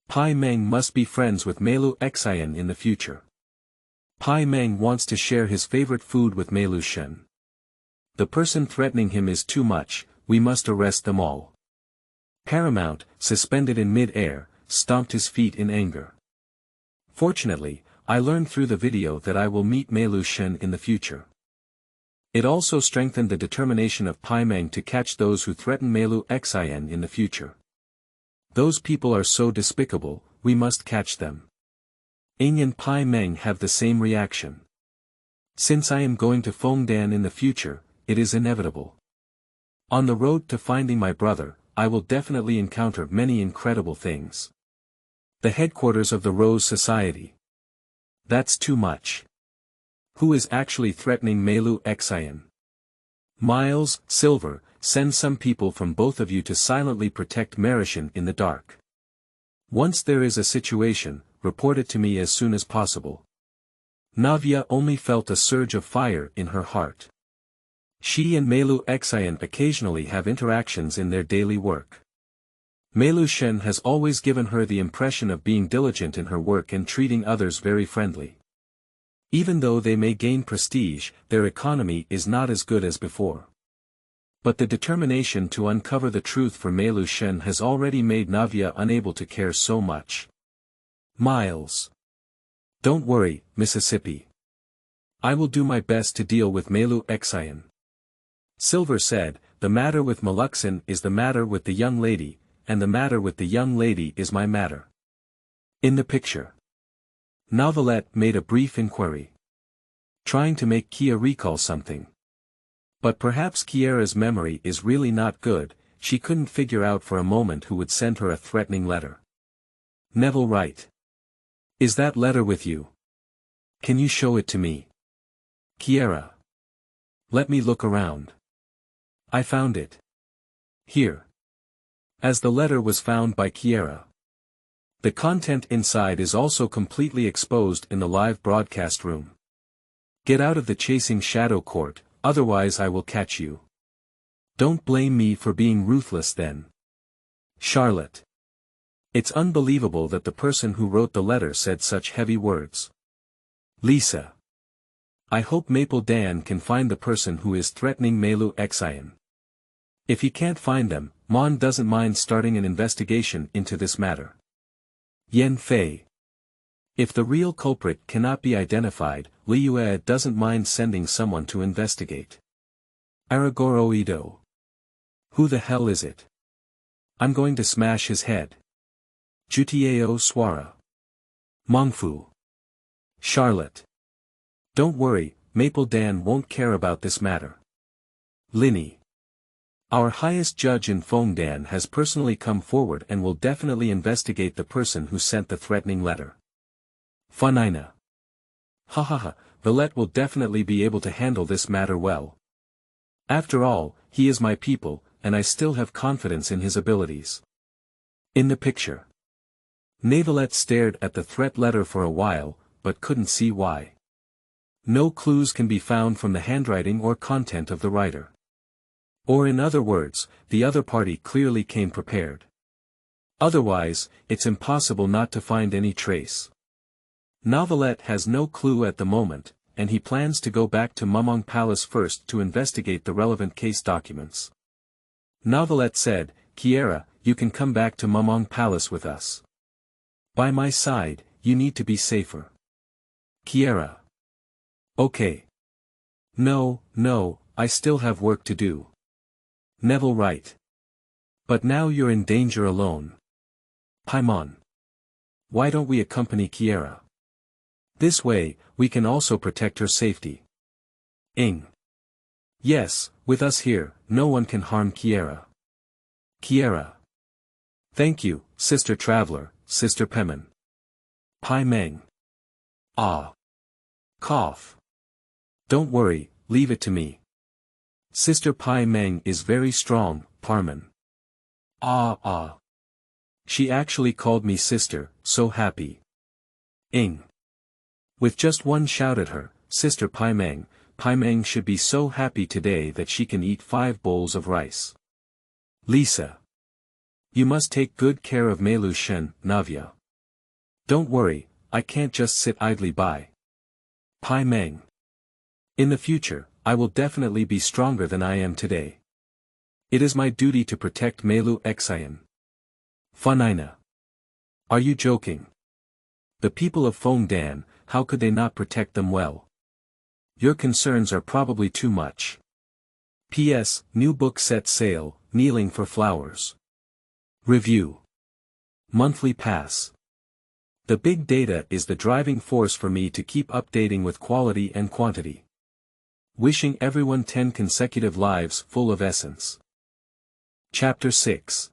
Pai Meng must be friends with Meilu Xin in the future. Pai Meng wants to share his favorite food with Meilu Xin. The person threatening him is too much, we must arrest them all. Paramount, suspended in mid-air, stomped his feet in anger. Fortunately, I learned through the video that I will meet Meilu Xin in the future. It also strengthened the determination of Pai Meng to catch those who threaten Meilu Xin in the future. Those people are so despicable, we must catch them. Ing and Pai Meng have the same reaction. Since I am going to Feng Dan in the future, it is inevitable. On the road to finding my brother, I will definitely encounter many incredible things. The headquarters of the Rose Society. That's too much. Who is actually threatening Meilu Xin? Miles, Silver, send some people from both of you to silently protect Meilu Xin in the dark. Once there is a situation, report it to me as soon as possible. Navia only felt a surge of fire in her heart. She and Meilu Xin occasionally have interactions in their daily work. Meilu Xin has always given her the impression of being diligent in her work and treating others very friendly. Even though they may gain prestige, their economy is not as good as before. But the determination to uncover the truth for Meilu Xin has already made Navia unable to care so much. Miles. Don't worry, Mississippi. I will do my best to deal with Meilu Xin. Silver said, the matter with Meilu Xin is the matter with the young lady, and the matter with the young lady is my matter. In the picture. Novelette made a brief inquiry. Trying to make Kia recall something. But perhaps Kiera's memory is really not good, she couldn't figure out for a moment who would send her a threatening letter. Neville Wright. Is that letter with you? Can you show it to me? Kiera. Let me look around. I found it. Here. As the letter was found by Kiera. The content inside is also completely exposed in the live broadcast room. Get out of the chasing shadow court, otherwise I will catch you. Don't blame me for being ruthless then. Charlotte. It's unbelievable that the person who wrote the letter said such heavy words. Lisa. I hope Maple Dan can find the person who is threatening Meilu Xin. If he can't find them, Mon doesn't mind starting an investigation into this matter. Yen Fei. If the real culprit cannot be identified, Liu doesn't mind sending someone to investigate. Aragoro Ido. Who the hell is it? I'm going to smash his head. Jutiao Swara. Mongfu. Charlotte. Don't worry, Maple Dan won't care about this matter. Linny. Our highest judge in Feng Dan has personally come forward and will definitely investigate the person who sent the threatening letter. Funina. Hahaha, Villette will definitely be able to handle this matter well. After all, he is my people, and I still have confidence in his abilities. In the picture. Neville stared at the threat letter for a while, but couldn't see why. No clues can be found from the handwriting or content of the writer. Or in other words, the other party clearly came prepared. Otherwise, it's impossible not to find any trace. Novelette has no clue at the moment, and he plans to go back to Mumong Palace first to investigate the relevant case documents. Novelette said, Kiera, you can come back to Mumong Palace with us. By my side, you need to be safer. Kiera. Okay. No, I still have work to do. Neville Wright. But now you're in danger alone. Parmon. Why don't we accompany Kiera? This way, we can also protect her safety. Ing. Yes, with us here, no one can harm Kiera. Kiera. Thank you, Sister Traveler, Sister Parmon. Pai Meng. Ah. Cough. Don't worry, leave it to me. Sister Pai Meng is very strong, Parmon. Ah. She actually called me sister, so happy. Ing. With just one shout at her, Sister Pai Meng should be so happy today that she can eat 5 bowls of rice. Lisa. You must take good care of Meilu Xin, Navia. Don't worry, I can't just sit idly by. Pai Meng. In the future, I will definitely be stronger than I am today. It is my duty to protect Meilu Xin. Funina. Are you joking? The people of Feng Dan, how could they not protect them well? Your concerns are probably too much. P.S. New book set sale, Kneeling for Flowers. Review. Monthly pass. The big data is the driving force for me to keep updating with quality and quantity. Wishing everyone 10 consecutive lives full of essence. Chapter 6.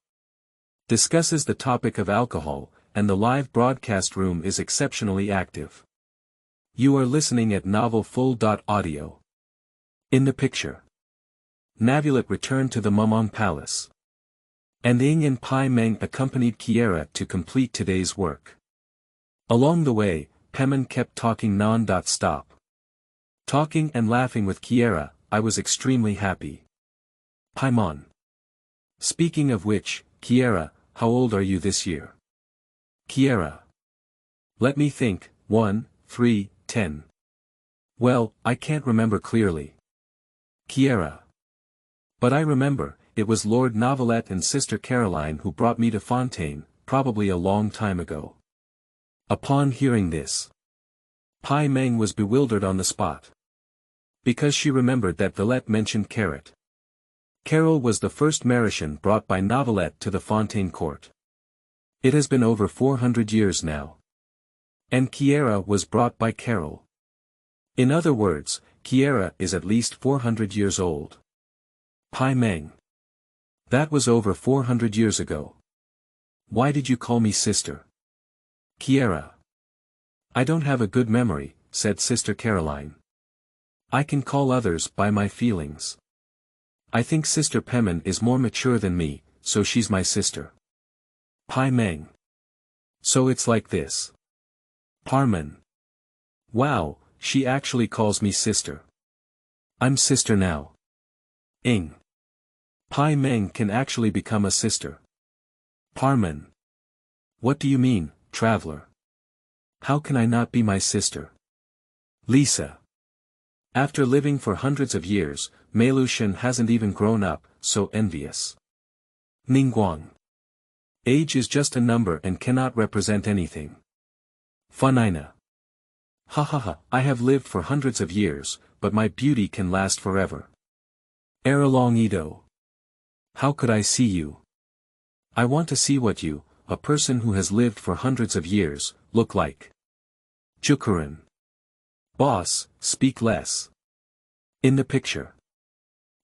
Discusses the topic of alcohol, and the live broadcast room is exceptionally active. You are listening at novelfull.audio. In the picture. Neville returned to the Mumong Palace. And Ying and Pai Meng accompanied Kiera to complete today's work. Along the way, Parmon kept talking non-stop. Talking and laughing with Kiera, I was extremely happy. Paimon. Speaking of which, Kiera, how old are you this year? Kiera. Let me think, 1, 3, 10. Well, I can't remember clearly. Kiera. But I remember, it was Lord Novelette and Sister Caroline who brought me to Fontaine, probably a long time ago. Upon hearing this, Pai Meng was bewildered on the spot. Because she remembered that Villette mentioned Carrot. Carol was the first Mauritian brought by Novelette to the Fontaine court. It has been over 400 years now. And Kiera was brought by Carol. In other words, Kiera is at least 400 years old. Pai Meng. That was over 400 years ago. Why did you call me sister? Kiera. I don't have a good memory, said Sister Caroline. I can call others by my feelings. I think Sister Parmon is more mature than me, so she's my sister. Pai Meng. So it's like this. Parmon. Wow, she actually calls me sister. I'm sister now. Ing. Pai Meng can actually become a sister. Parmon. What do you mean, traveler? How can I not be my sister? Lisa. After living for hundreds of years, Meilu Xin hasn't even grown up, so envious. Ningguang. Age is just a number and cannot represent anything. Funina. Ha ha ha, I have lived for hundreds of years, but my beauty can last forever. Eralong Ido. How could I see you? I want to see what you, a person who has lived for hundreds of years, look like. Jukurin. Boss, speak less. In the picture.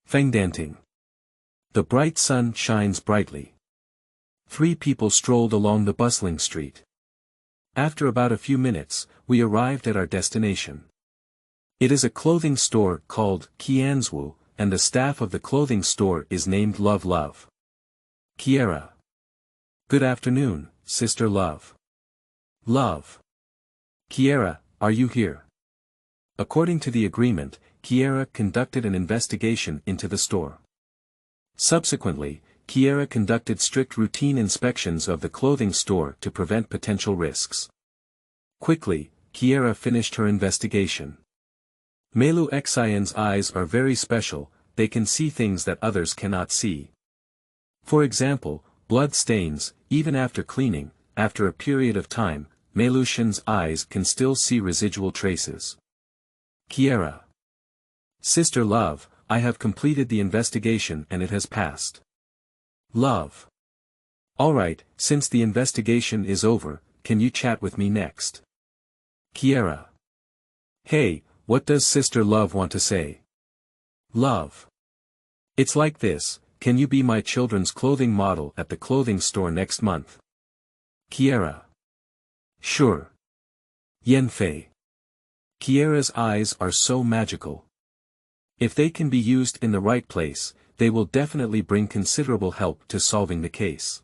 Feng Dan. The bright sun shines brightly. 3 people strolled along the bustling street. After about a few minutes, we arrived at our destination. It is a clothing store called Qianzhu, and the staff of the clothing store is named Love Love. Kiera. Good afternoon, Sister Love. Love. Kiera, are you here? According to the agreement, Kiera conducted an investigation into the store. Subsequently, Kiera conducted strict routine inspections of the clothing store to prevent potential risks. Quickly, Kiera finished her investigation. Meilu Xian's eyes are very special, they can see things that others cannot see. For example, blood stains, even after cleaning, after a period of time, Meilu Xin's eyes can still see residual traces. Kiera. Sister Love, I have completed the investigation and it has passed. Love. Alright, since the investigation is over, can you chat with me next? Kiera. Hey, what does Sister Love want to say? Love. It's like this, can you be my children's clothing model at the clothing store next month? Kiera. Sure. Yanfei. Kiera's eyes are so magical. If they can be used in the right place, they will definitely bring considerable help to solving the case.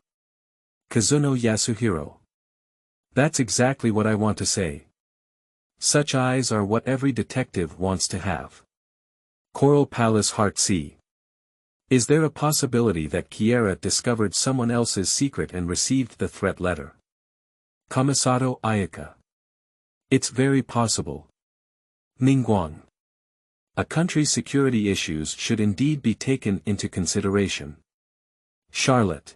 Kazuno Yasuhiro. That's exactly what I want to say. Such eyes are what every detective wants to have. Coral Palace Heart Sea. Is there a possibility that Kiera discovered someone else's secret and received the threat letter? Kamisato Ayaka. It's very possible. Ningguang. A country's security issues should indeed be taken into consideration. Charlotte.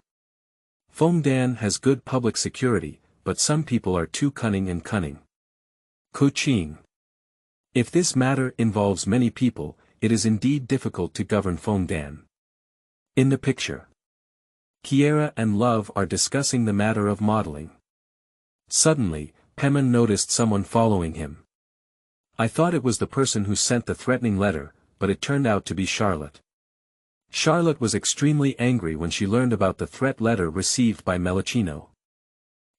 Feng Dan has good public security, but some people are too cunning and cunning. Kuching. If this matter involves many people, it is indeed difficult to govern Feng Dan. In the picture. Kiera and Love are discussing the matter of modeling. Suddenly, Parmon noticed someone following him. I thought it was the person who sent the threatening letter, but it turned out to be Charlotte. Charlotte was extremely angry when she learned about the threat letter received by Melicino.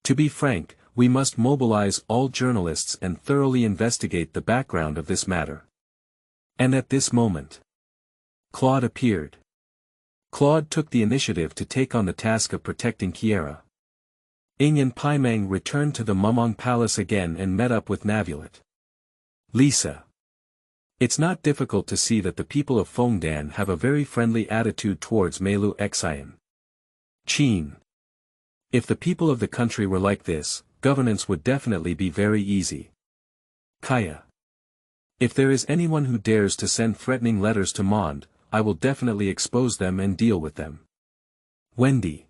To be frank, we must mobilize all journalists and thoroughly investigate the background of this matter. And at this moment, Claude appeared. Claude took the initiative to take on the task of protecting Kiera. Ing and Paimang returned to the Mumong Palace again and met up with Neville. Lisa. It's not difficult to see that the people of Feng Dan have a very friendly attitude towards Meilu Xin. Xin. If the people of the country were like this, governance would definitely be very easy. Kaya. If there is anyone who dares to send threatening letters to Mond, I will definitely expose them and deal with them. Wendy.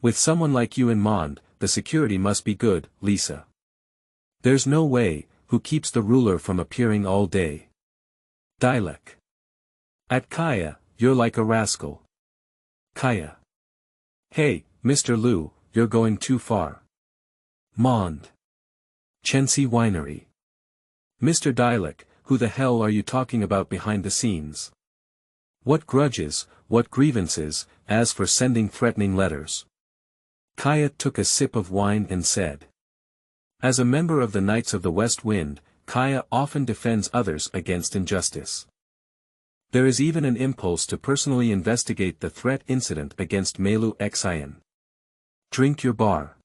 With someone like you in Mond, the security must be good, Lisa. There's no way, who keeps the ruler from appearing all day? Dilek. At Kaya, you're like a rascal. Kaya. Hey, Mr. Liu, you're going too far. Mond. Chensi Winery. Mr. Dilek, who the hell are you talking about behind the scenes? What grudges, what grievances, as for sending threatening letters? Kaya took a sip of wine and said. As a member of the Knights of the West Wind, Kaya often defends others against injustice. There is even an impulse to personally investigate the threat incident against Meilu Xin. Drink your bar.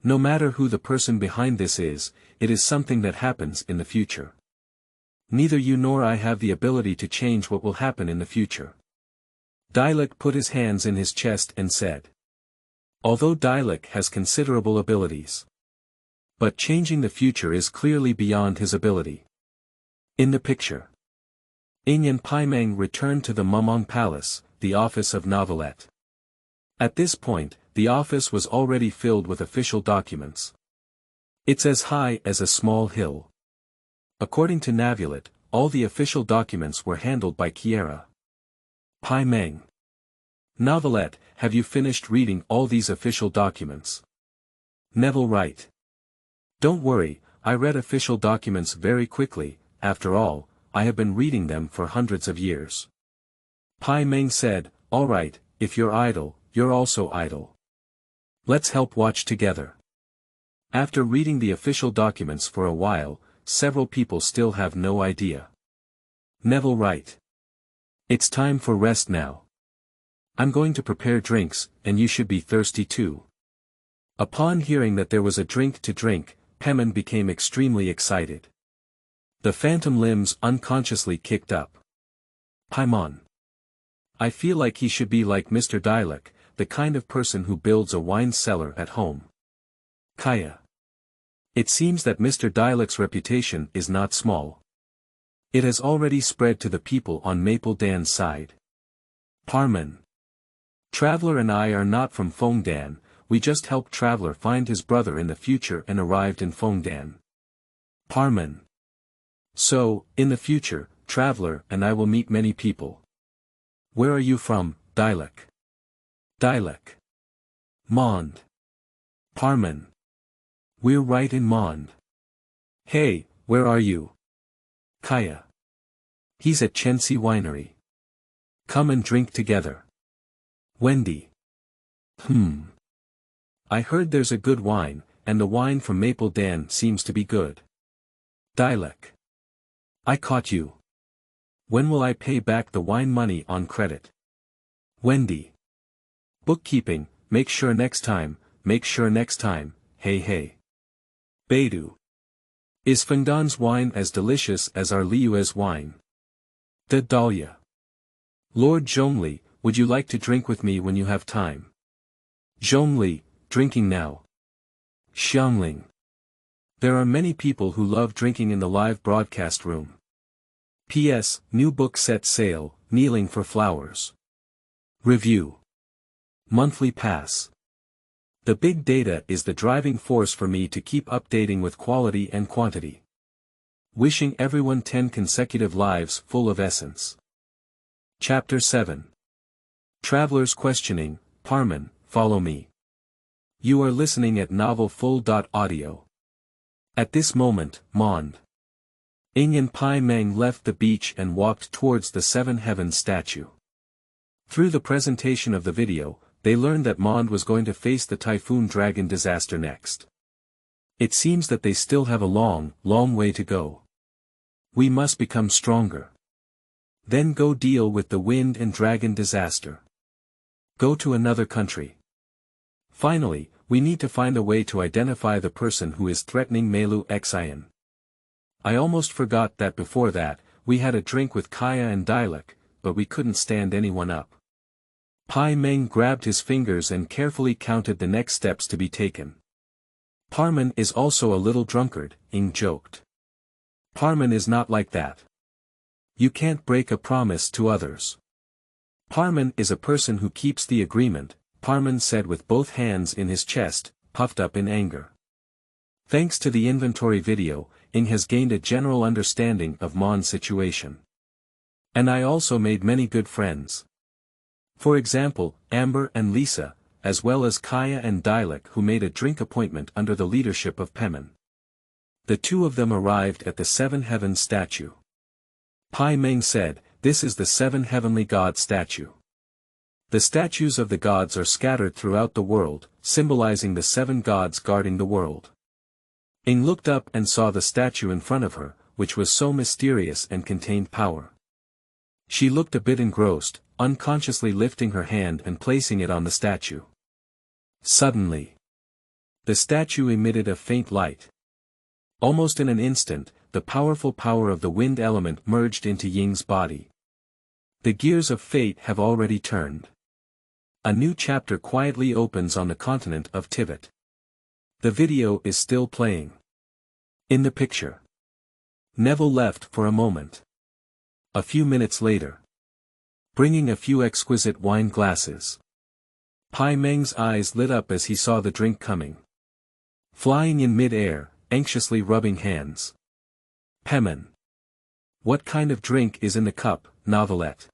No matter who the person behind this is, it is something that happens in the future. Neither you nor I have the ability to change what will happen in the future. Dilek put his hands in his chest and said. Although Dilek has considerable abilities. But changing the future is clearly beyond his ability. In the picture. Ing and Paimang returned to the Mumong Palace, the office of Neville. At this point, the office was already filled with official documents. It's as high as a small hill. According to Neville, all the official documents were handled by Kiera. Paimang. Neville, have you finished reading all these official documents? Neville Wright. Don't worry, I read official documents very quickly, after all, I have been reading them for hundreds of years. Paimang said, all right, if you're idle, you're also idle. Let's help watch together. After reading the official documents for a while, several people still have no idea. Neville Wright. It's time for rest now. I'm going to prepare drinks, and you should be thirsty too. Upon hearing that there was a drink to drink, Parmon became extremely excited. The phantom limbs unconsciously kicked up. Paimon. I feel like he should be like Mr. Dilek, the kind of person who builds a wine cellar at home. Kaya. It seems that Mr. Dilek's reputation is not small. It has already spread to the people on Maple Dan's side. Parmon. Traveler and I are not from Feng Dan, we just helped Traveler find his brother in the future and arrived in Feng Dan. Parmon. So, in the future, Traveler and I will meet many people. Where are you from, Dilek? Dilek. Mond. Parmon. We're right in Mond. Hey, where are you? Kaya. He's at Chensi Winery. Come and drink together. Wendy. I heard there's a good wine, and the wine from Maple Dan seems to be good. Dilek. I caught you. When will I pay back the wine money on credit? Wendy. Bookkeeping, make sure next time, hey. Beidou. Is Feng Dan's wine as delicious as our Liu's wine? The Dahlia. Lord Zhongli, would you like to drink with me when you have time? Zhongli, drinking now. Xiangling. There are many people who love drinking in the live broadcast room. P.S. New book set sale, Kneeling for Flowers. Review. Monthly pass. The big data is the driving force for me to keep updating with quality and quantity. Wishing everyone 10 consecutive lives full of essence. Chapter 7. Travelers questioning, Parmon, follow me. You are listening at novelfull.audio. At this moment, Mond. Ing and Paimang left the beach and walked towards the Seven Heavens statue. Through the presentation of the video, they learned that Mond was going to face the Typhoon Dragon disaster next. It seems that they still have a long way to go. We must become stronger. Then go deal with the wind and dragon disaster. Go to another country. Finally, we need to find a way to identify the person who is threatening Meilu Xin. I almost forgot that before that, we had a drink with Kaya and Dialek, but we couldn't stand anyone up. Pai Meng grabbed his fingers and carefully counted the next steps to be taken. Parmon is also a little drunkard, Ing joked. Parmon is not like that. You can't break a promise to others. Parmon is a person who keeps the agreement, Parmon said with both hands in his chest, puffed up in anger. Thanks to the inventory video, Ing has gained a general understanding of Mon's situation. And I also made many good friends. For example, Amber and Lisa, as well as Kaya and Dialek, who made a drink appointment under the leadership of Parmon. The two of them arrived at the Seven Heavens statue. Pai Meng said, "This is the Seven Heavenly God statue. The statues of the gods are scattered throughout the world, symbolizing the seven gods guarding the world." Ing looked up and saw the statue in front of her, which was so mysterious and contained power. She looked a bit engrossed, unconsciously lifting her hand and placing it on the statue. Suddenly, the statue emitted a faint light. Almost in an instant, the powerful power of the wind element merged into Ying's body. The gears of fate have already turned. A new chapter quietly opens on the continent of Tivat. The video is still playing. In the picture, Neville left for a moment. A few minutes later, bringing a few exquisite wine glasses. Pai Meng's eyes lit up as he saw the drink coming. Flying in mid-air, anxiously rubbing hands. Parmon. What kind of drink is in the cup, Novelette?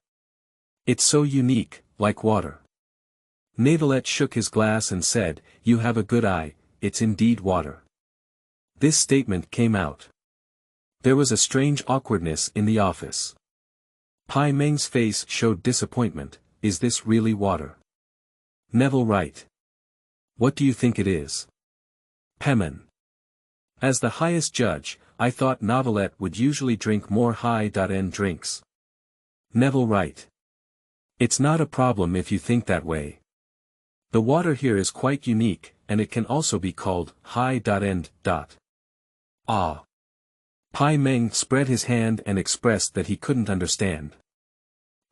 It's so unique, like water. Neville shook his glass and said, "You have a good eye, it's indeed water." This statement came out. There was a strange awkwardness in the office. Pai Meng's face showed disappointment. Is this really water? Neville, right. What do you think it is? Parmon. As the highest judge, I thought Novelette would usually drink more high-end drinks. Neville, right. It's not a problem if you think that way. The water here is quite unique, and it can also be called high-end. Ah. Pai Meng spread his hand and expressed that he couldn't understand.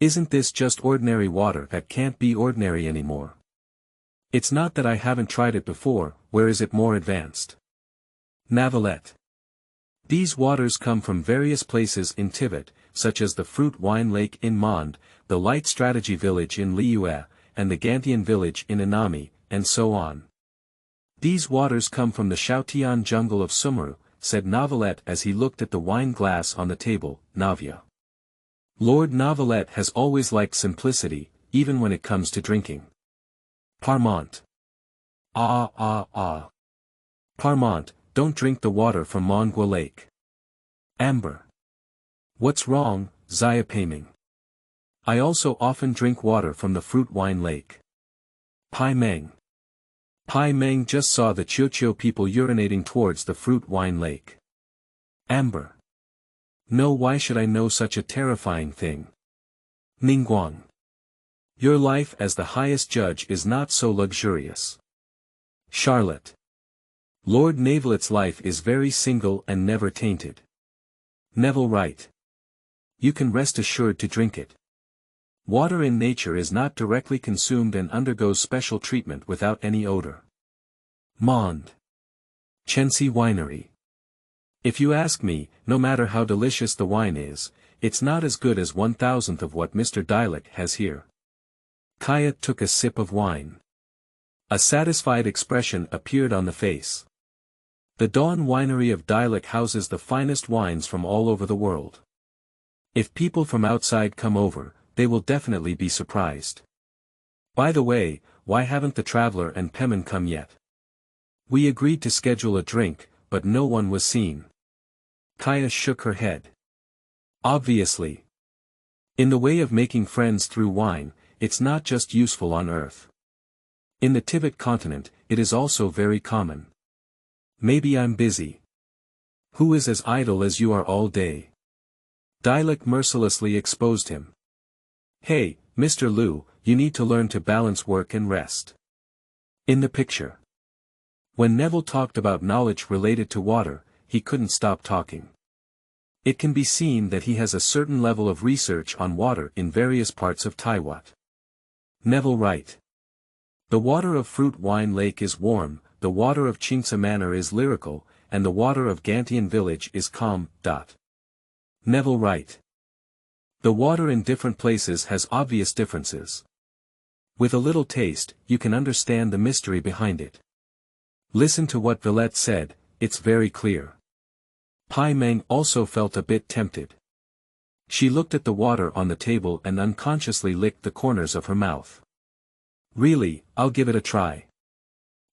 Isn't this just ordinary water that can't be ordinary anymore? It's not that I haven't tried it before, where is it more advanced? Novelette. These waters come from various places in Tivat, such as the Fruit Wine Lake in Mond, the Light Strategy Village in Liyue, and the Gantian Village in Inami, and so on. These waters come from the Shaotian jungle of Sumeru, said Novelette as he looked at the wine glass on the table, Navia. Lord Novelette has always liked simplicity, even when it comes to drinking. Parmon. Parmon, don't drink the water from Mongwa Lake. Amber. What's wrong, Xiaopaming? I also often drink water from the Fruit Wine Lake. Pai Meng. Pai Meng just saw the Qiuqiu people urinating towards the Fruit Wine Lake. Amber. No, why should I know such a terrifying thing? Ningguang. Your life as the highest judge is not so luxurious. Charlotte. Lord Nevelette's life is very single and never tainted. Neville, right. You can rest assured to drink it. Water in nature is not directly consumed and undergoes special treatment without any odor. Mond. Chensi Winery. If you ask me, no matter how delicious the wine is, it's not as good as 1/1000th of what Mr. Dialek has here. Kaya took a sip of wine. A satisfied expression appeared on the face. The Dawn Winery of Dialek houses the finest wines from all over the world. If people from outside come over, they will definitely be surprised. By the way, why haven't the Traveler and Parmon come yet? We agreed to schedule a drink, but no one was seen. Kaya shook her head. Obviously. In the way of making friends through wine, it's not just useful on Earth. In the Tivat continent, it is also very common. Maybe I'm busy. Who is as idle as you are all day? Dialect mercilessly exposed him. Hey, Mr. Liu, you need to learn to balance work and rest. In the picture. When Neville talked about knowledge related to water, he couldn't stop talking. It can be seen that he has a certain level of research on water in various parts of Tiwat. Neville Wright. The water of Fruit Wine Lake is warm, the water of Chingsa Manor is lyrical, and the water of Gantian Village is calm. Neville Wright. The water in different places has obvious differences. With a little taste, you can understand the mystery behind it. Listen to what Villette said, it's very clear. Pai Meng also felt a bit tempted. She looked at the water on the table and unconsciously licked the corners of her mouth. Really, I'll give it a try.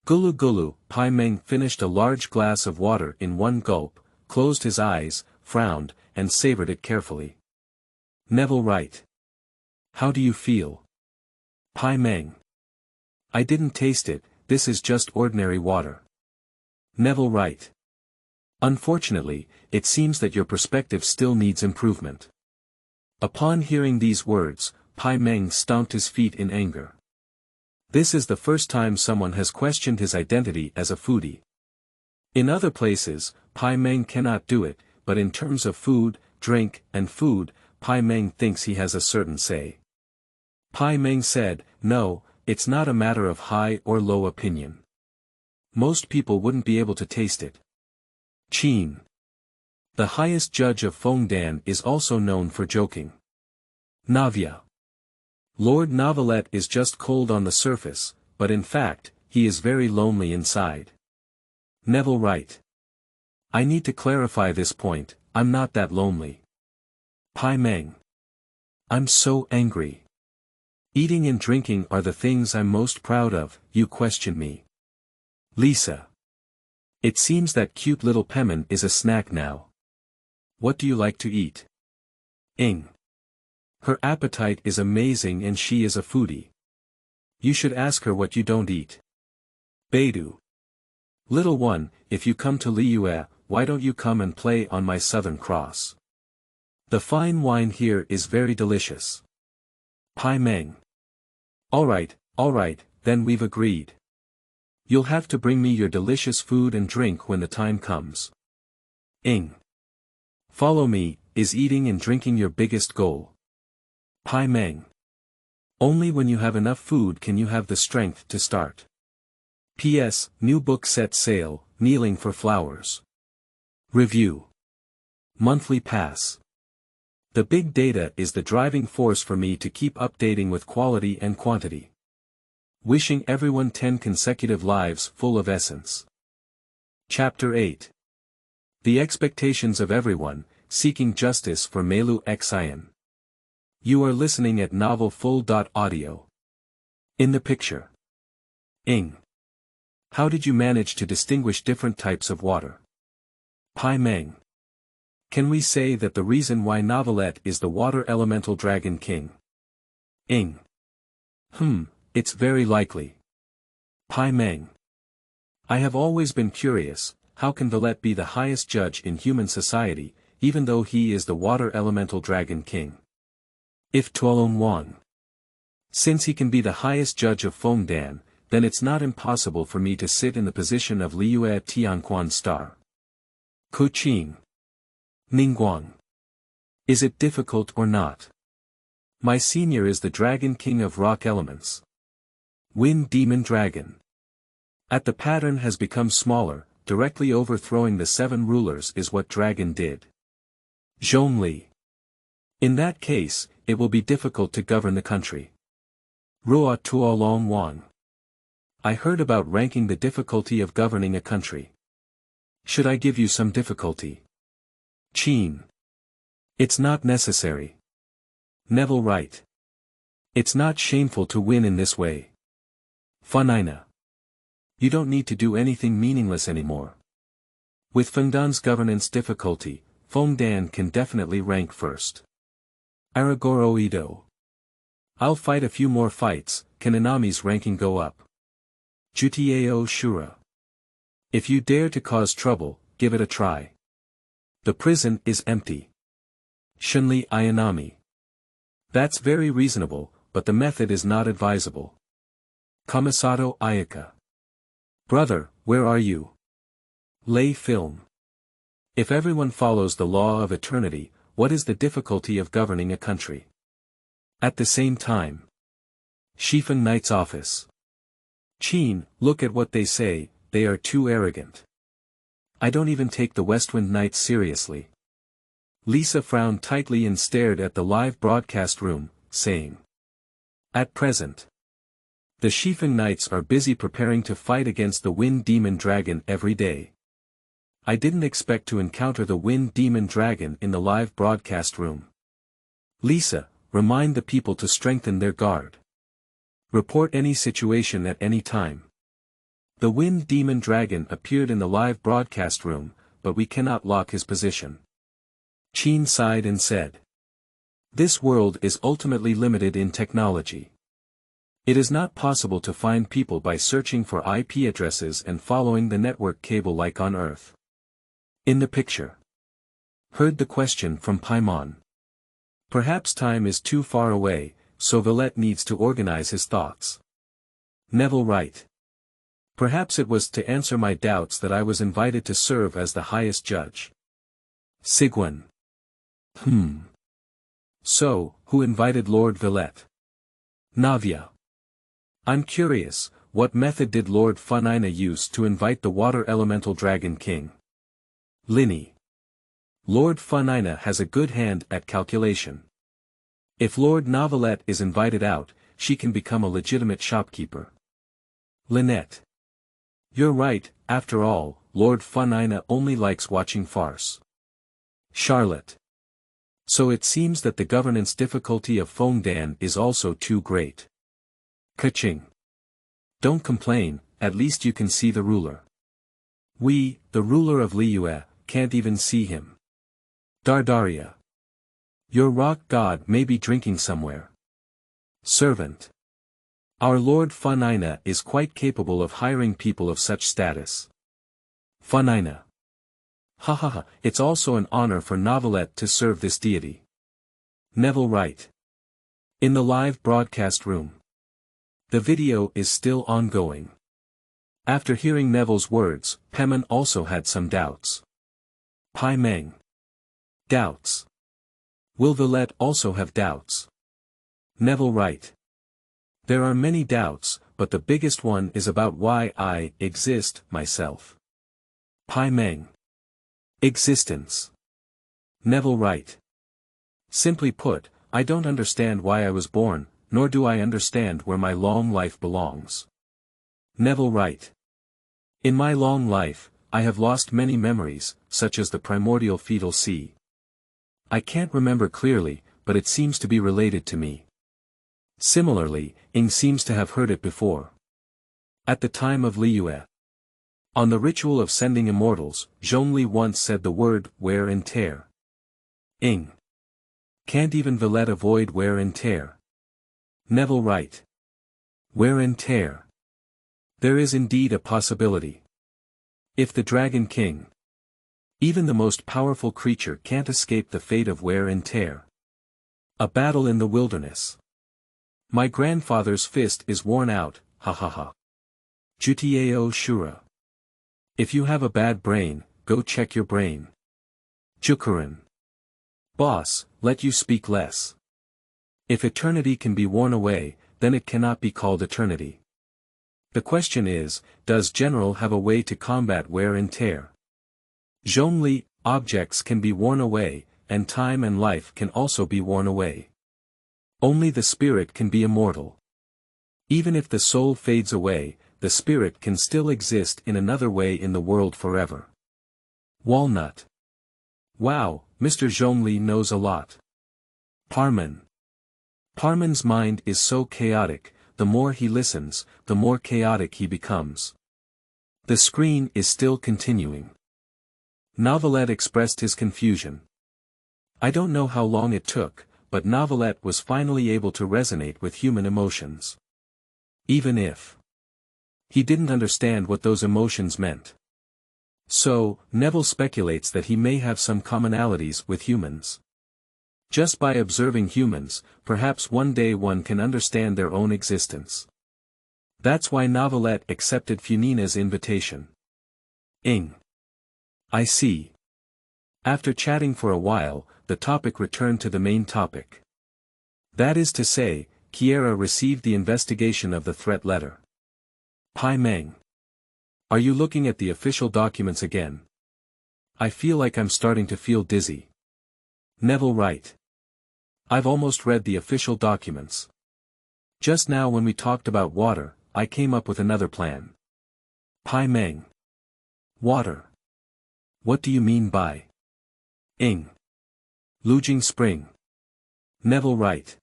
Gulu gulu, Pai Meng finished a large glass of water in one gulp, closed his eyes, frowned, and savored it carefully. Neville Wright. How do you feel? Pai Meng. I didn't taste it, this is just ordinary water. Neville Wright. Unfortunately, it seems that your perspective still needs improvement. Upon hearing these words, Pai Meng stomped his feet in anger. This is the first time someone has questioned his identity as a foodie. In other places, Pai Meng cannot do it, but in terms of food, drink, and food, Pai Meng thinks he has a certain say. Pai Meng said, no, it's not a matter of high or low opinion. Most people wouldn't be able to taste it. Qin. The highest judge of Feng Dan is also known for joking. Navia. Lord Novelette is just cold on the surface, but in fact, he is very lonely inside. Neville Wright. I need to clarify this point, I'm not that lonely. Pai Meng. I'm so angry. Eating and drinking are the things I'm most proud of, you question me. Lisa. It seems that cute little Parmon is a snack now. What do you like to eat? Ing. Her appetite is amazing and she is a foodie. You should ask her what you don't eat. Beidou. Little one, if you come to Liyue, why don't you come and play on my Southern Cross? The fine wine here is very delicious. Pai Meng. Alright, then we've agreed. You'll have to bring me your delicious food and drink when the time comes. Ing. Follow me, is eating and drinking your biggest goal? Pai Meng. Only when you have enough food can you have the strength to start. P.S. New book set sale, Kneeling for Flowers. Review. Monthly pass. The big data is the driving force for me to keep updating with quality and quantity. Wishing everyone 10 consecutive lives full of essence. Chapter 8. The expectations of everyone, seeking justice for Meilu Xin. You are listening at novelfull.audio. In the picture. Ing. How did you manage to distinguish different types of water? Pai Meng. Can we say that the reason why Novelette is the water elemental dragon king? Ing. It's very likely. Pai Meng. I have always been curious, how can Villette be the highest judge in human society, even though he is the water elemental dragon king? If Tuolong Wang. Since he can be the highest judge of Feng Dan, then it's not impossible for me to sit in the position of Liyue Tianquan Star. Kuqing. Ningguang. Is it difficult or not? My senior is the Dragon King of Rock Elements. Wind Demon Dragon. At the pattern has become smaller, directly overthrowing the 7 rulers is what Dragon did. Zhongli. In that case, it will be difficult to govern the country. Rua Tuolong Wang. I heard about ranking the difficulty of governing a country. Should I give you some difficulty? Qin. It's not necessary. Neville Wright. It's not shameful to win in this way. Funina. You don't need to do anything meaningless anymore. With Feng Dan's governance difficulty, Feng Dan can definitely rank first. Aragoro Ido. I'll fight a few more fights, can Inami's ranking go up? Jutiao Shura. If you dare to cause trouble, give it a try. The prison is empty. Shunli Ayanami. That's very reasonable, but the method is not advisable. Kamisato Ayaka. Brother, where are you? Lay film. If everyone follows the law of eternity, what is the difficulty of governing a country? At the same time. Shifen Knight's office. Chin, look at what they say, they are too arrogant. I don't even take the Westwind Knights seriously. Lisa frowned tightly and stared at the live broadcast room, saying. At present. The Shifen Knights are busy preparing to fight against the Wind Demon Dragon every day. I didn't expect to encounter the Wind Demon Dragon in the live broadcast room. Lisa, remind the people to strengthen their guard. Report any situation at any time. The Wind Demon Dragon appeared in the live broadcast room, but we cannot lock his position. Chin sighed and said. This world is ultimately limited in technology. It is not possible to find people by searching for IP addresses and following the network cable like on Earth. In the picture. Heard the question from Paimon. Perhaps time is too far away, so Villette needs to organize his thoughts. Neville Wright. Perhaps it was to answer my doubts that I was invited to serve as the highest judge. Sigwin. So, who invited Lord Villette? Navia. I'm curious, what method did Lord Funina use to invite the Water Elemental Dragon King? Linny. Lord Funina has a good hand at calculation. If Lord Novelette is invited out, she can become a legitimate shopkeeper. Lynette. You're right, after all, Lord Funina only likes watching farce. Charlotte. So it seems that the governance difficulty of Feng Dan is also too great. Kaching. Don't complain, at least you can see the ruler. We, the ruler of Liyue, can't even see him. Dardaria. Your rock god may be drinking somewhere. Servant. Our Lord Funina is quite capable of hiring people of such status. Funina. It's also an honor for Novelette to serve this deity. Neville Wright. In the live broadcast room. The video is still ongoing. After hearing Neville's words, Parmon also had some doubts. Pai Meng. Doubts. Will Villette also have doubts? Neville Wright. There are many doubts, but the biggest one is about why I exist myself. Pai Meng. Existence. Neville Wright. Simply put, I don't understand why I was born, nor do I understand where my long life belongs. Neville Wright. In my long life, I have lost many memories, such as the primordial fetal sea. I can't remember clearly, but it seems to be related to me. Similarly, Ing seems to have heard it before. At the time of Liyue. On the ritual of sending immortals, Zhongli once said the word wear and tear. Ing. Can't even Villette avoid wear and tear. Neville Wright. Wear and tear. There is indeed a possibility. If the Dragon King. Even the most powerful creature can't escape the fate of wear and tear. A battle in the wilderness. My grandfather's fist is worn out, Jutieo Shura. If you have a bad brain, go check your brain. Jukurin. Boss, let you speak less. If eternity can be worn away, then it cannot be called eternity. The question is, does General have a way to combat wear and tear? Zhongli, objects can be worn away, and time and life can also be worn away. Only the spirit can be immortal. Even if the soul fades away, the spirit can still exist in another way in the world forever. Walnut. Wow, Mr. Zhongli knows a lot. Parmon. Parmon's mind is so chaotic, the more he listens, the more chaotic he becomes. The screen is still continuing. Novelette expressed his confusion. I don't know how long it took, but Novelette was finally able to resonate with human emotions. Even if he didn't understand what those emotions meant. So, Neville speculates that he may have some commonalities with humans. Just by observing humans, perhaps one day one can understand their own existence. That's why Novelette accepted Funina's invitation. Ing. I see. After chatting for a while, the topic returned to the main topic. That is to say, Kiera received the investigation of the threat letter. Pai Meng. Are you looking at the official documents again? I feel like I'm starting to feel dizzy. Neville Wright. I've almost read the official documents. Just now when we talked about water, I came up with another plan. Pai Meng. Water. What do you mean by? Ing. Lujing Spring. Neville Wright.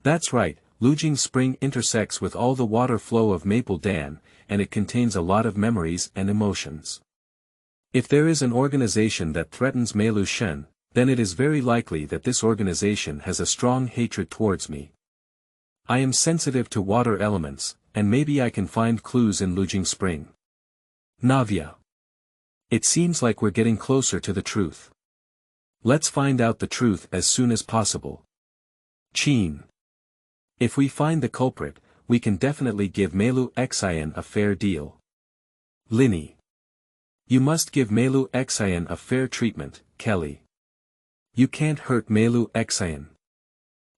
That's right, Lujing Spring intersects with all the water flow of Maple Dan, and it contains a lot of memories and emotions. If there is an organization that threatens Meilu Xin, then it is very likely that this organization has a strong hatred towards me. I am sensitive to water elements, and maybe I can find clues in Lujing Spring. Navia. It seems like we're getting closer to the truth. Let's find out the truth as soon as possible. Qin. If we find the culprit, we can definitely give Meilu Xian a fair deal. Linny. You must give Meilu Xian a fair treatment, Kelly. You can't hurt Meilu Xian.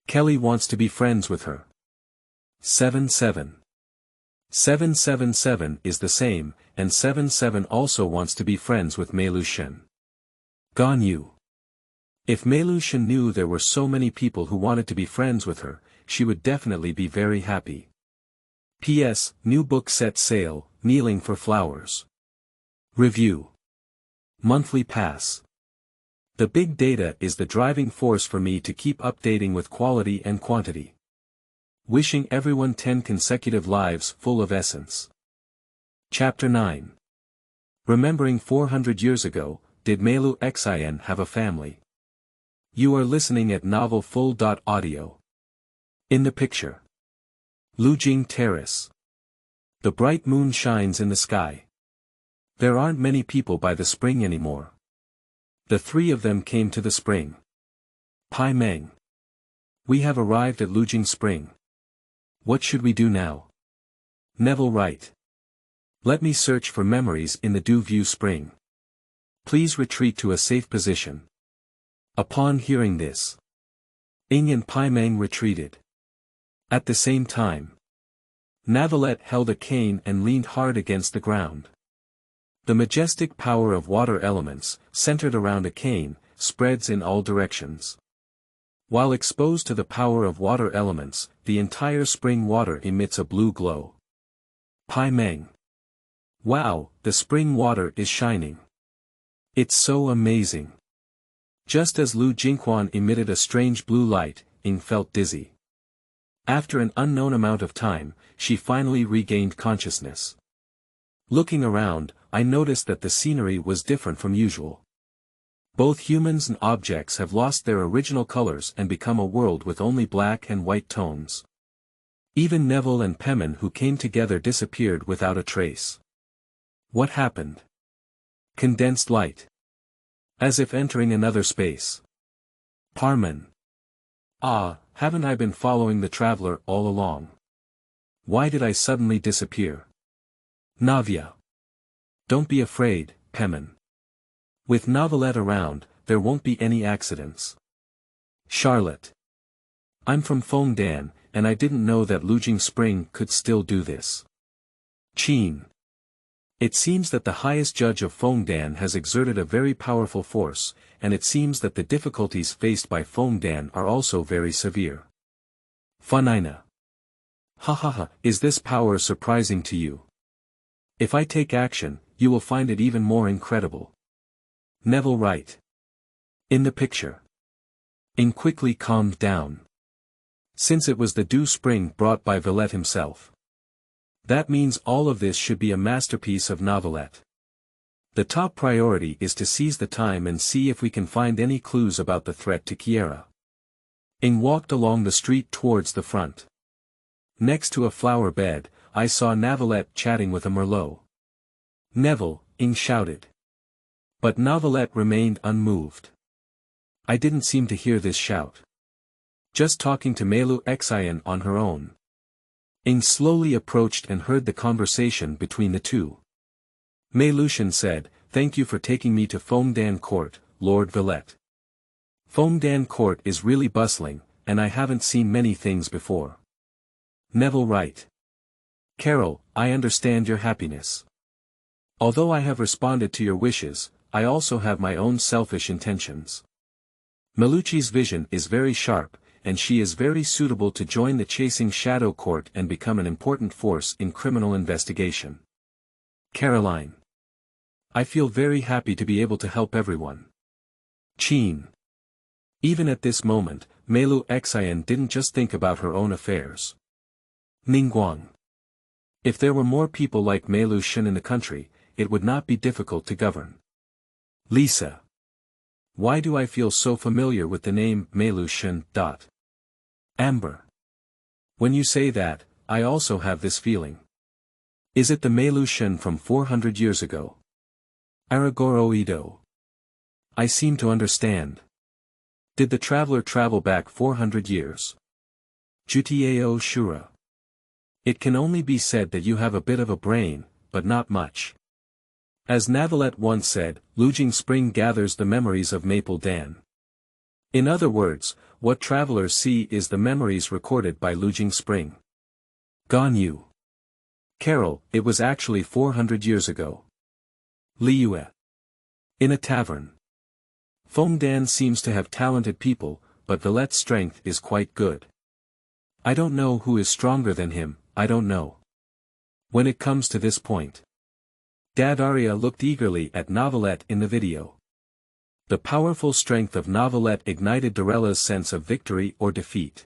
Kelly wants to be friends with her. 7-7. 777 is the same, and 7-7 also wants to be friends with Meilu Xin. Ganyu. If Meilu Xin knew there were so many people who wanted to be friends with her, she would definitely be very happy. P.S. New book set sale, Kneeling for Flowers. Review. Monthly pass. The big data is the driving force for me to keep updating with quality and quantity. Wishing everyone 10 consecutive lives full of essence. Chapter 9. Remembering 400 years ago, did Meilu Xian have a family? You are listening at novelfull.audio. In the picture. Lujing Terrace. The bright moon shines in the sky. There aren't many people by the spring anymore. The three of them came to the spring. Pai Meng. We have arrived at Lujing Spring. What should we do now? Neville Wright. Let me search for memories in the Dew View Spring. Please retreat to a safe position. Upon hearing this, Ing and Pai Meng retreated. At the same time, Novelette held a cane and leaned hard against the ground. The majestic power of water elements, centered around a cane, spreads in all directions. While exposed to the power of water elements, the entire spring water emits a blue glow. Pai Meng. Wow, the spring water is shining. It's so amazing. Just as Lu Jingquan emitted a strange blue light, Ing felt dizzy. After an unknown amount of time, she finally regained consciousness. Looking around, I noticed that the scenery was different from usual. Both humans and objects have lost their original colors and become a world with only black and white tones. Even Neville and Parmon who came together disappeared without a trace. What happened? Condensed light. As if entering another space. Parmon. Ah, haven't I been following the traveler all along? Why did I suddenly disappear? Navia. Don't be afraid, Parmon. With Novelette around, there won't be any accidents. Charlotte. I'm from Feng Dan, and I didn't know that Lujing Spring could still do this. Qin. It seems that the highest judge of Feng Dan has exerted a very powerful force, and it seems that the difficulties faced by Feng Dan are also very severe. Funina. Is this power surprising to you? If I take action, you will find it even more incredible. Neville Wright. In the picture. Ing quickly calmed down. Since it was the Dew Spring brought by Villette himself. That means all of this should be a masterpiece of Novelette. The top priority is to seize the time and see if we can find any clues about the threat to Kiera. Ing walked along the street towards the front. Next to a flower bed, I saw Novelette chatting with a Merlot. Neville, Ing shouted. But Novelette remained unmoved. I didn't seem to hear this shout. Just talking to Meilu Xin on her own. Ing slowly approached and heard the conversation between the two. Meilu Xin said, "Thank you for taking me to Feng Dan Court, Lord Villette. Feng Dan Court is really bustling, and I haven't seen many things before." Neville Wright. Carol, I understand your happiness. Although I have responded to your wishes, I also have my own selfish intentions. Meluchi's vision is very sharp, and she is very suitable to join the chasing Shadow Court and become an important force in criminal investigation. Caroline. I feel very happy to be able to help everyone. Qin. Even at this moment, Meilu Xin didn't just think about her own affairs. Ningguang. If there were more people like Meilu Xin in the country, it would not be difficult to govern. Lisa. Why do I feel so familiar with the name Meilu Xin? Amber. When you say that, I also have this feeling. Is it the Meilu Xin from 400 years ago? Aragoro Ido. I seem to understand. Did the traveler travel back 400 years? Jutiao Shura. It can only be said that you have a bit of a brain, but not much. As Neville once said, Lujing Spring gathers the memories of Maple Dan. In other words, what travelers see is the memories recorded by Lujing Spring. Ganyu. Carol, it was actually 400 years ago. Liyue. In a tavern. Feng Dan seems to have talented people, but Villette's strength is quite good. I don't know who is stronger than him, I don't know. When it comes to this point. Daddaria looked eagerly at Novelette in the video. The powerful strength of Novelette ignited Dorella's sense of victory or defeat.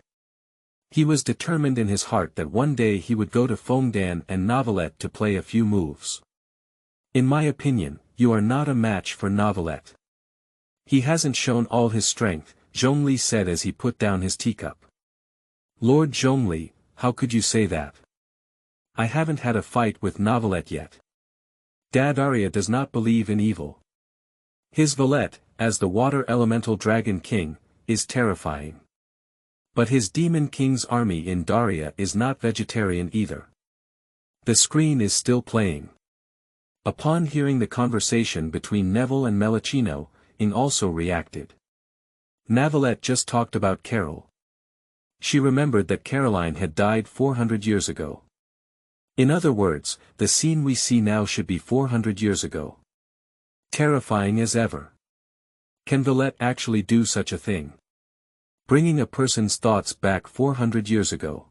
He was determined in his heart that one day he would go to Feng Dan and Novelette to play a few moves. In my opinion, you are not a match for Novelette. He hasn't shown all his strength, Zhongli said as he put down his teacup. Lord Zhongli, how could you say that? I haven't had a fight with Novelette yet. Daddaria does not believe in evil. His Villette, as the water elemental dragon king, is terrifying. But his demon king's army in Daria is not vegetarian either. The screen is still playing. Upon hearing the conversation between Neville and Meluchino, Ing also reacted. Navalette just talked about Carol. She remembered that Caroline had died 400 years ago. In other words, the scene we see now should be 400 years ago. Terrifying as ever. Can Villette actually do such a thing? Bringing a person's thoughts back 400 years ago.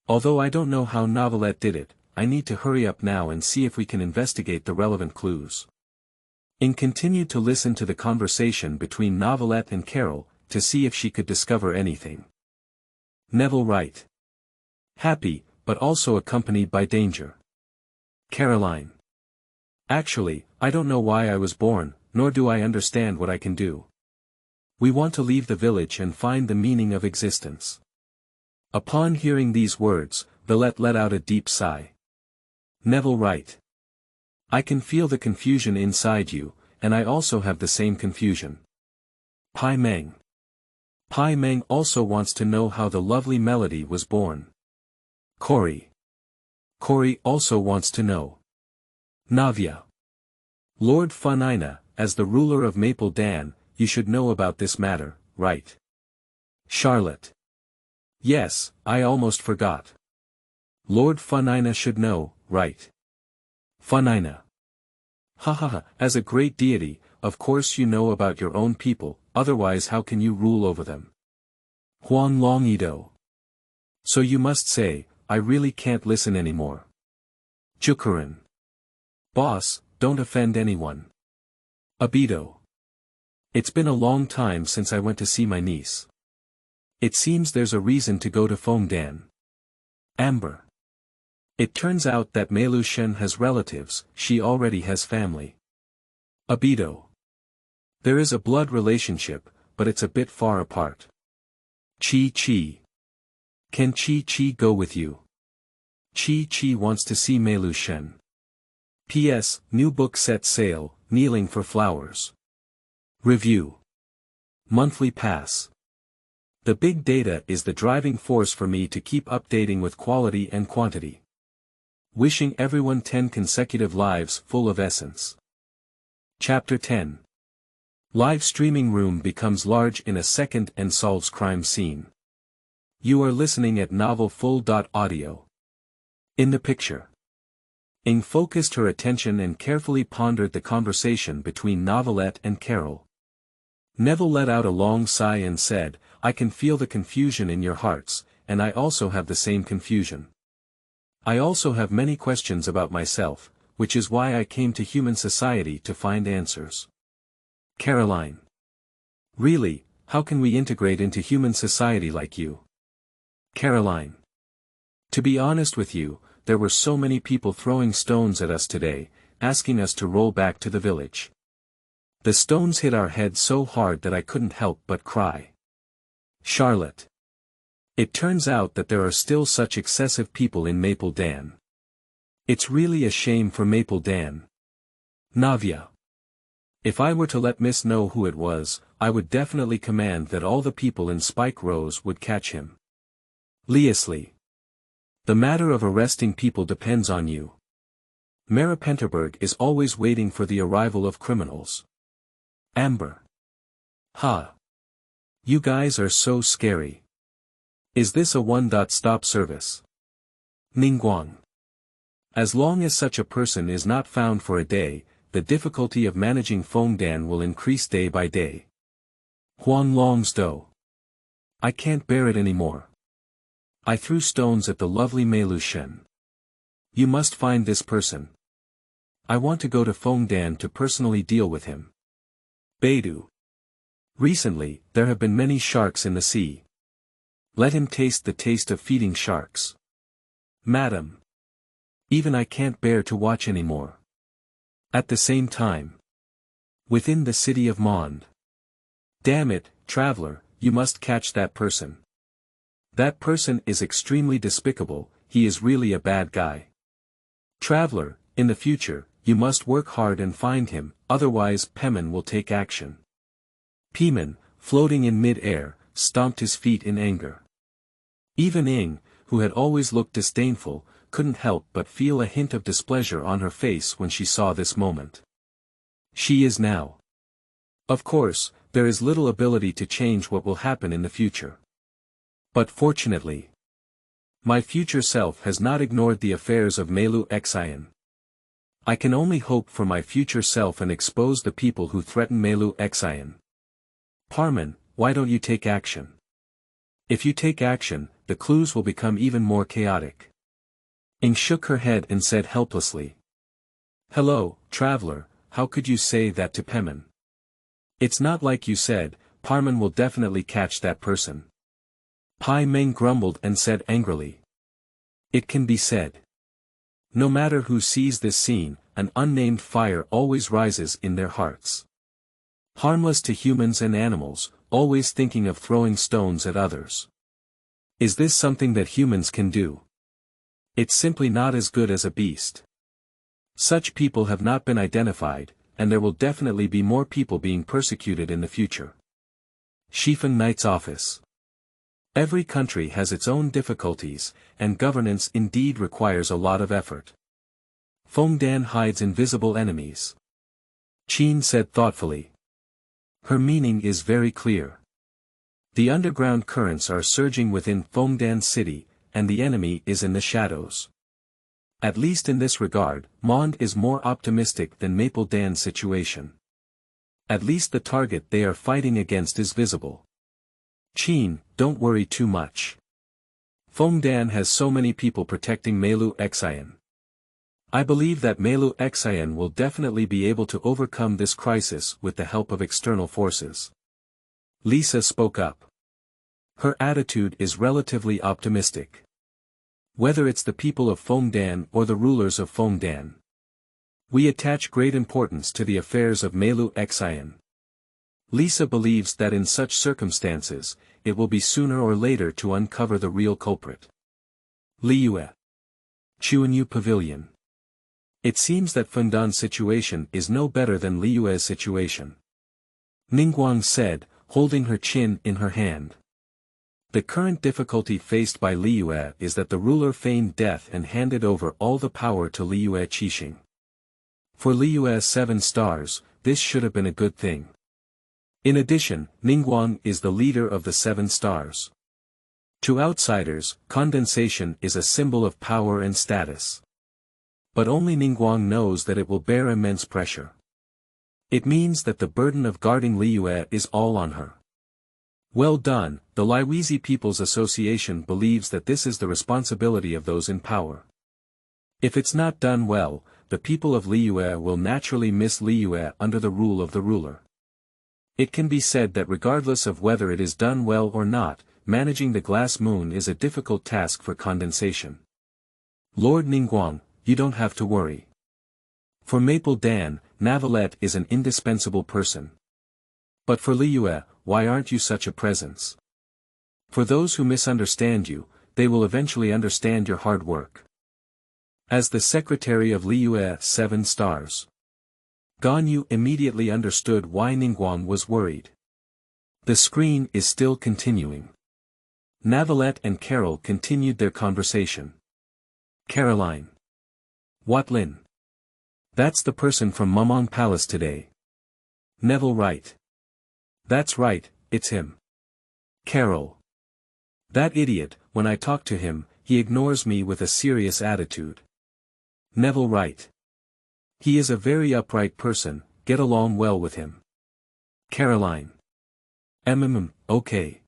Although I don't know how Novelette did it, I need to hurry up now and see if we can investigate the relevant clues. Ing continued to listen to the conversation between Novelette and Carol, to see if she could discover anything. Neville Wright. Happy, but also accompanied by danger. Caroline. Actually, I don't know why I was born, nor do I understand what I can do. We want to leave the village and find the meaning of existence. Upon hearing these words, Villette let out a deep sigh. Neville Wright. I can feel the confusion inside you, and I also have the same confusion. Pai Meng. Pai Meng also wants to know how the lovely melody was born. Cory. Cory also wants to know. Navia. Lord Funina, as the ruler of Maple Dan, you should know about this matter, right? Charlotte. Yes, I almost forgot. Lord Funina should know, right? Funina. As a great deity, of course you know about your own people, otherwise how can you rule over them? Huang Longido. So you must say, I really can't listen anymore. Jukurin. Boss, don't offend anyone. Abido. It's been a long time since I went to see my niece. It seems there's a reason to go to Feng Dan. Amber. It turns out that Meilu Xin has relatives, she already has family. Abido. There is a blood relationship, but it's a bit far apart. Chi. Can Chi go with you? Chi wants to see Meilu Xin. P.S. New book set sale, Kneeling for Flowers. Review. Monthly pass. The big data is the driving force for me to keep updating with quality and quantity. Wishing everyone 10 consecutive lives full of essence. Chapter 10. Live streaming room becomes large in a second and solves crime scene. You are listening at novel full.audio. In the picture. Ing focused her attention and carefully pondered the conversation between Novelette and Carol. Neville let out a long sigh and said, "I can feel the confusion in your hearts, and I also have the same confusion. I also have many questions about myself, which is why I came to human society to find answers." Caroline. Really, how can we integrate into human society like you? Caroline. To be honest with you, there were so many people throwing stones at us today, asking us to roll back to the village. The stones hit our heads so hard that I couldn't help but cry. Charlotte. It turns out that there are still such excessive people in Maple Dan. It's really a shame for Maple Dan. Navia. If I were to let Miss know who it was, I would definitely command that all the people in Spike Rose would catch him. Leasley. The matter of arresting people depends on you. Mara Penterberg is always waiting for the arrival of criminals. Amber. Ha. You guys are so scary. Is this a one-stop service? Ningguang. As long as such a person is not found for a day, the difficulty of managing Feng Dan will increase day by day. Huan Longsdo. I can't bear it anymore. I threw stones at the lovely Meilu Xin. You must find this person. I want to go to Feng Dan to personally deal with him. Beidou. Recently, there have been many sharks in the sea. Let him taste the taste of feeding sharks. Madam. Even I can't bear to watch anymore. At the same time. Within the city of Mond. Damn it, traveler, you must catch that person. That person is extremely despicable, he is really a bad guy. Traveler, in the future, you must work hard and find him, otherwise Parmon will take action. Parmon, floating in mid-air, stomped his feet in anger. Even Ing, who had always looked disdainful, couldn't help but feel a hint of displeasure on her face when she saw this moment. She is now. Of course, there is little ability to change what will happen in the future. But fortunately, my future self has not ignored the affairs of Meilu Xin. I can only hope for my future self and expose the people who threaten Meilu Xin. Parmon, why don't you take action? If you take action, the clues will become even more chaotic. Ing shook her head and said helplessly. Hello, traveler, how could you say that to Parmon? It's not like you said, Parmon will definitely catch that person. Pai Meng grumbled and said angrily. It can be said. No matter who sees this scene, an unnamed fire always rises in their hearts. Harmless to humans and animals, always thinking of throwing stones at others. Is this something that humans can do? It's simply not as good as a beast. Such people have not been identified, and there will definitely be more people being persecuted in the future. Shifeng Knight's office. Every country has its own difficulties, and governance indeed requires a lot of effort. Feng Dan hides invisible enemies. Qin said thoughtfully. Her meaning is very clear. The underground currents are surging within Feng Dan city, and the enemy is in the shadows. At least in this regard, Mond is more optimistic than Maple Dan's situation. At least the target they are fighting against is visible. Qin, don't worry too much. Feng Dan has so many people protecting Meilu Xin. I believe that Meilu Xin will definitely be able to overcome this crisis with the help of external forces. Lisa spoke up. Her attitude is relatively optimistic. Whether it's the people of Feng Dan or the rulers of Feng Dan. We attach great importance to the affairs of Meilu Xin. Lisa believes that in such circumstances, it will be sooner or later to uncover the real culprit. Liyue. Chuanyu Pavilion. It seems that Feng Dan's situation is no better than Liyue's situation. Ningguang said, holding her chin in her hand. The current difficulty faced by Liyue is that the ruler feigned death and handed over all the power to Liyue Qixing. For Liyue's 7 stars, this should have been a good thing. In addition, Ningguang is the leader of the 7 stars. To outsiders, condensation is a symbol of power and status. But only Ningguang knows that it will bear immense pressure. It means that the burden of guarding Liyue is all on her. Well done, the Liwizi People's Association believes that this is the responsibility of those in power. If it's not done well, the people of Liyue will naturally miss Liyue under the rule of the ruler. It can be said that regardless of whether it is done well or not, managing the glass moon is a difficult task for condensation. Lord Ningguang, you don't have to worry. For Maple Dan, Neville is an indispensable person. But for Liyue, why aren't you such a presence? For those who misunderstand you, they will eventually understand your hard work. As the secretary of Liyue 7 stars. Ganyu immediately understood why Ningguang was worried. The screen is still continuing. Navalette and Carol continued their conversation. Caroline. Watlin. That's the person from Mumong Palace today. Neville Wright. That's right, it's him. Carol. That idiot, when I talk to him, he ignores me with a serious attitude. Neville Wright. He is a very upright person, get along well with him. Caroline. Okay.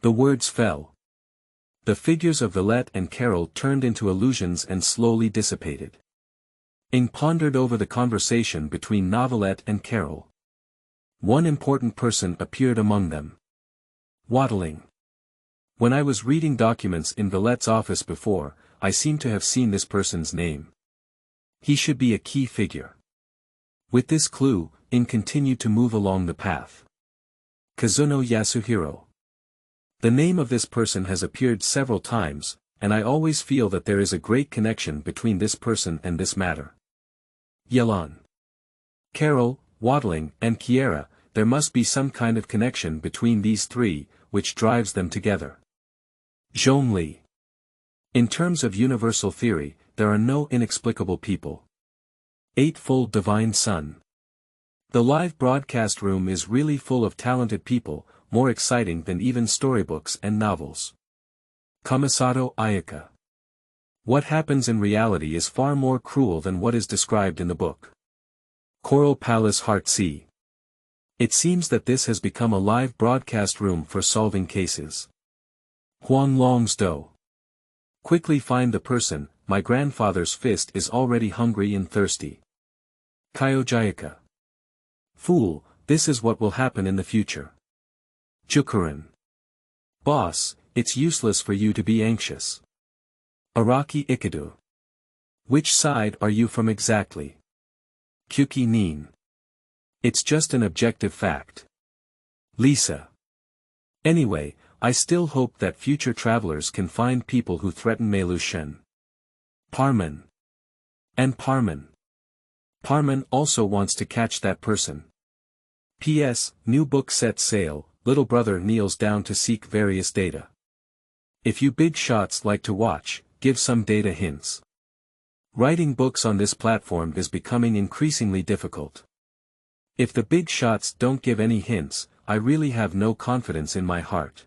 The words fell. The figures of Villette and Carol turned into illusions and slowly dissipated. Ing pondered over the conversation between Novelette and Carol. One important person appeared among them. Waddling. When I was reading documents in Villette's office before, I seem to have seen this person's name. He should be a key figure. With this clue, Ing continued to move along the path. Kazuno Yasuhiro. The name of this person has appeared several times, and I always feel that there is a great connection between this person and this matter. Yelan. Carol, Waddling, and Kiera, there must be some kind of connection between these 3, which drives them together. Zhongli. In terms of universal theory, there are no inexplicable people. Eightfold Divine Sun. The live broadcast room is really full of talented people, more exciting than even storybooks and novels. Kamisato Ayaka. What happens in reality is far more cruel than what is described in the book. Coral Palace Heart Sea. It seems that this has become a live broadcast room for solving cases. Huang Long's Do. Quickly find the person, my grandfather's fist is already hungry and thirsty. Kyojayaka. Fool, this is what will happen in the future. Jukurin. Boss, it's useless for you to be anxious. Araki Ikadu. Which side are you from exactly? Kyuki Nin. It's just an objective fact. Lisa. Anyway, I still hope that future travelers can find people who threaten Meilu Xin. Parmon. And Parmon. Parmon also wants to catch that person. P.S. New book set sale, little brother kneels down to seek various data. If you big shots like to watch, give some data hints. Writing books on this platform is becoming increasingly difficult. If the big shots don't give any hints, I really have no confidence in my heart.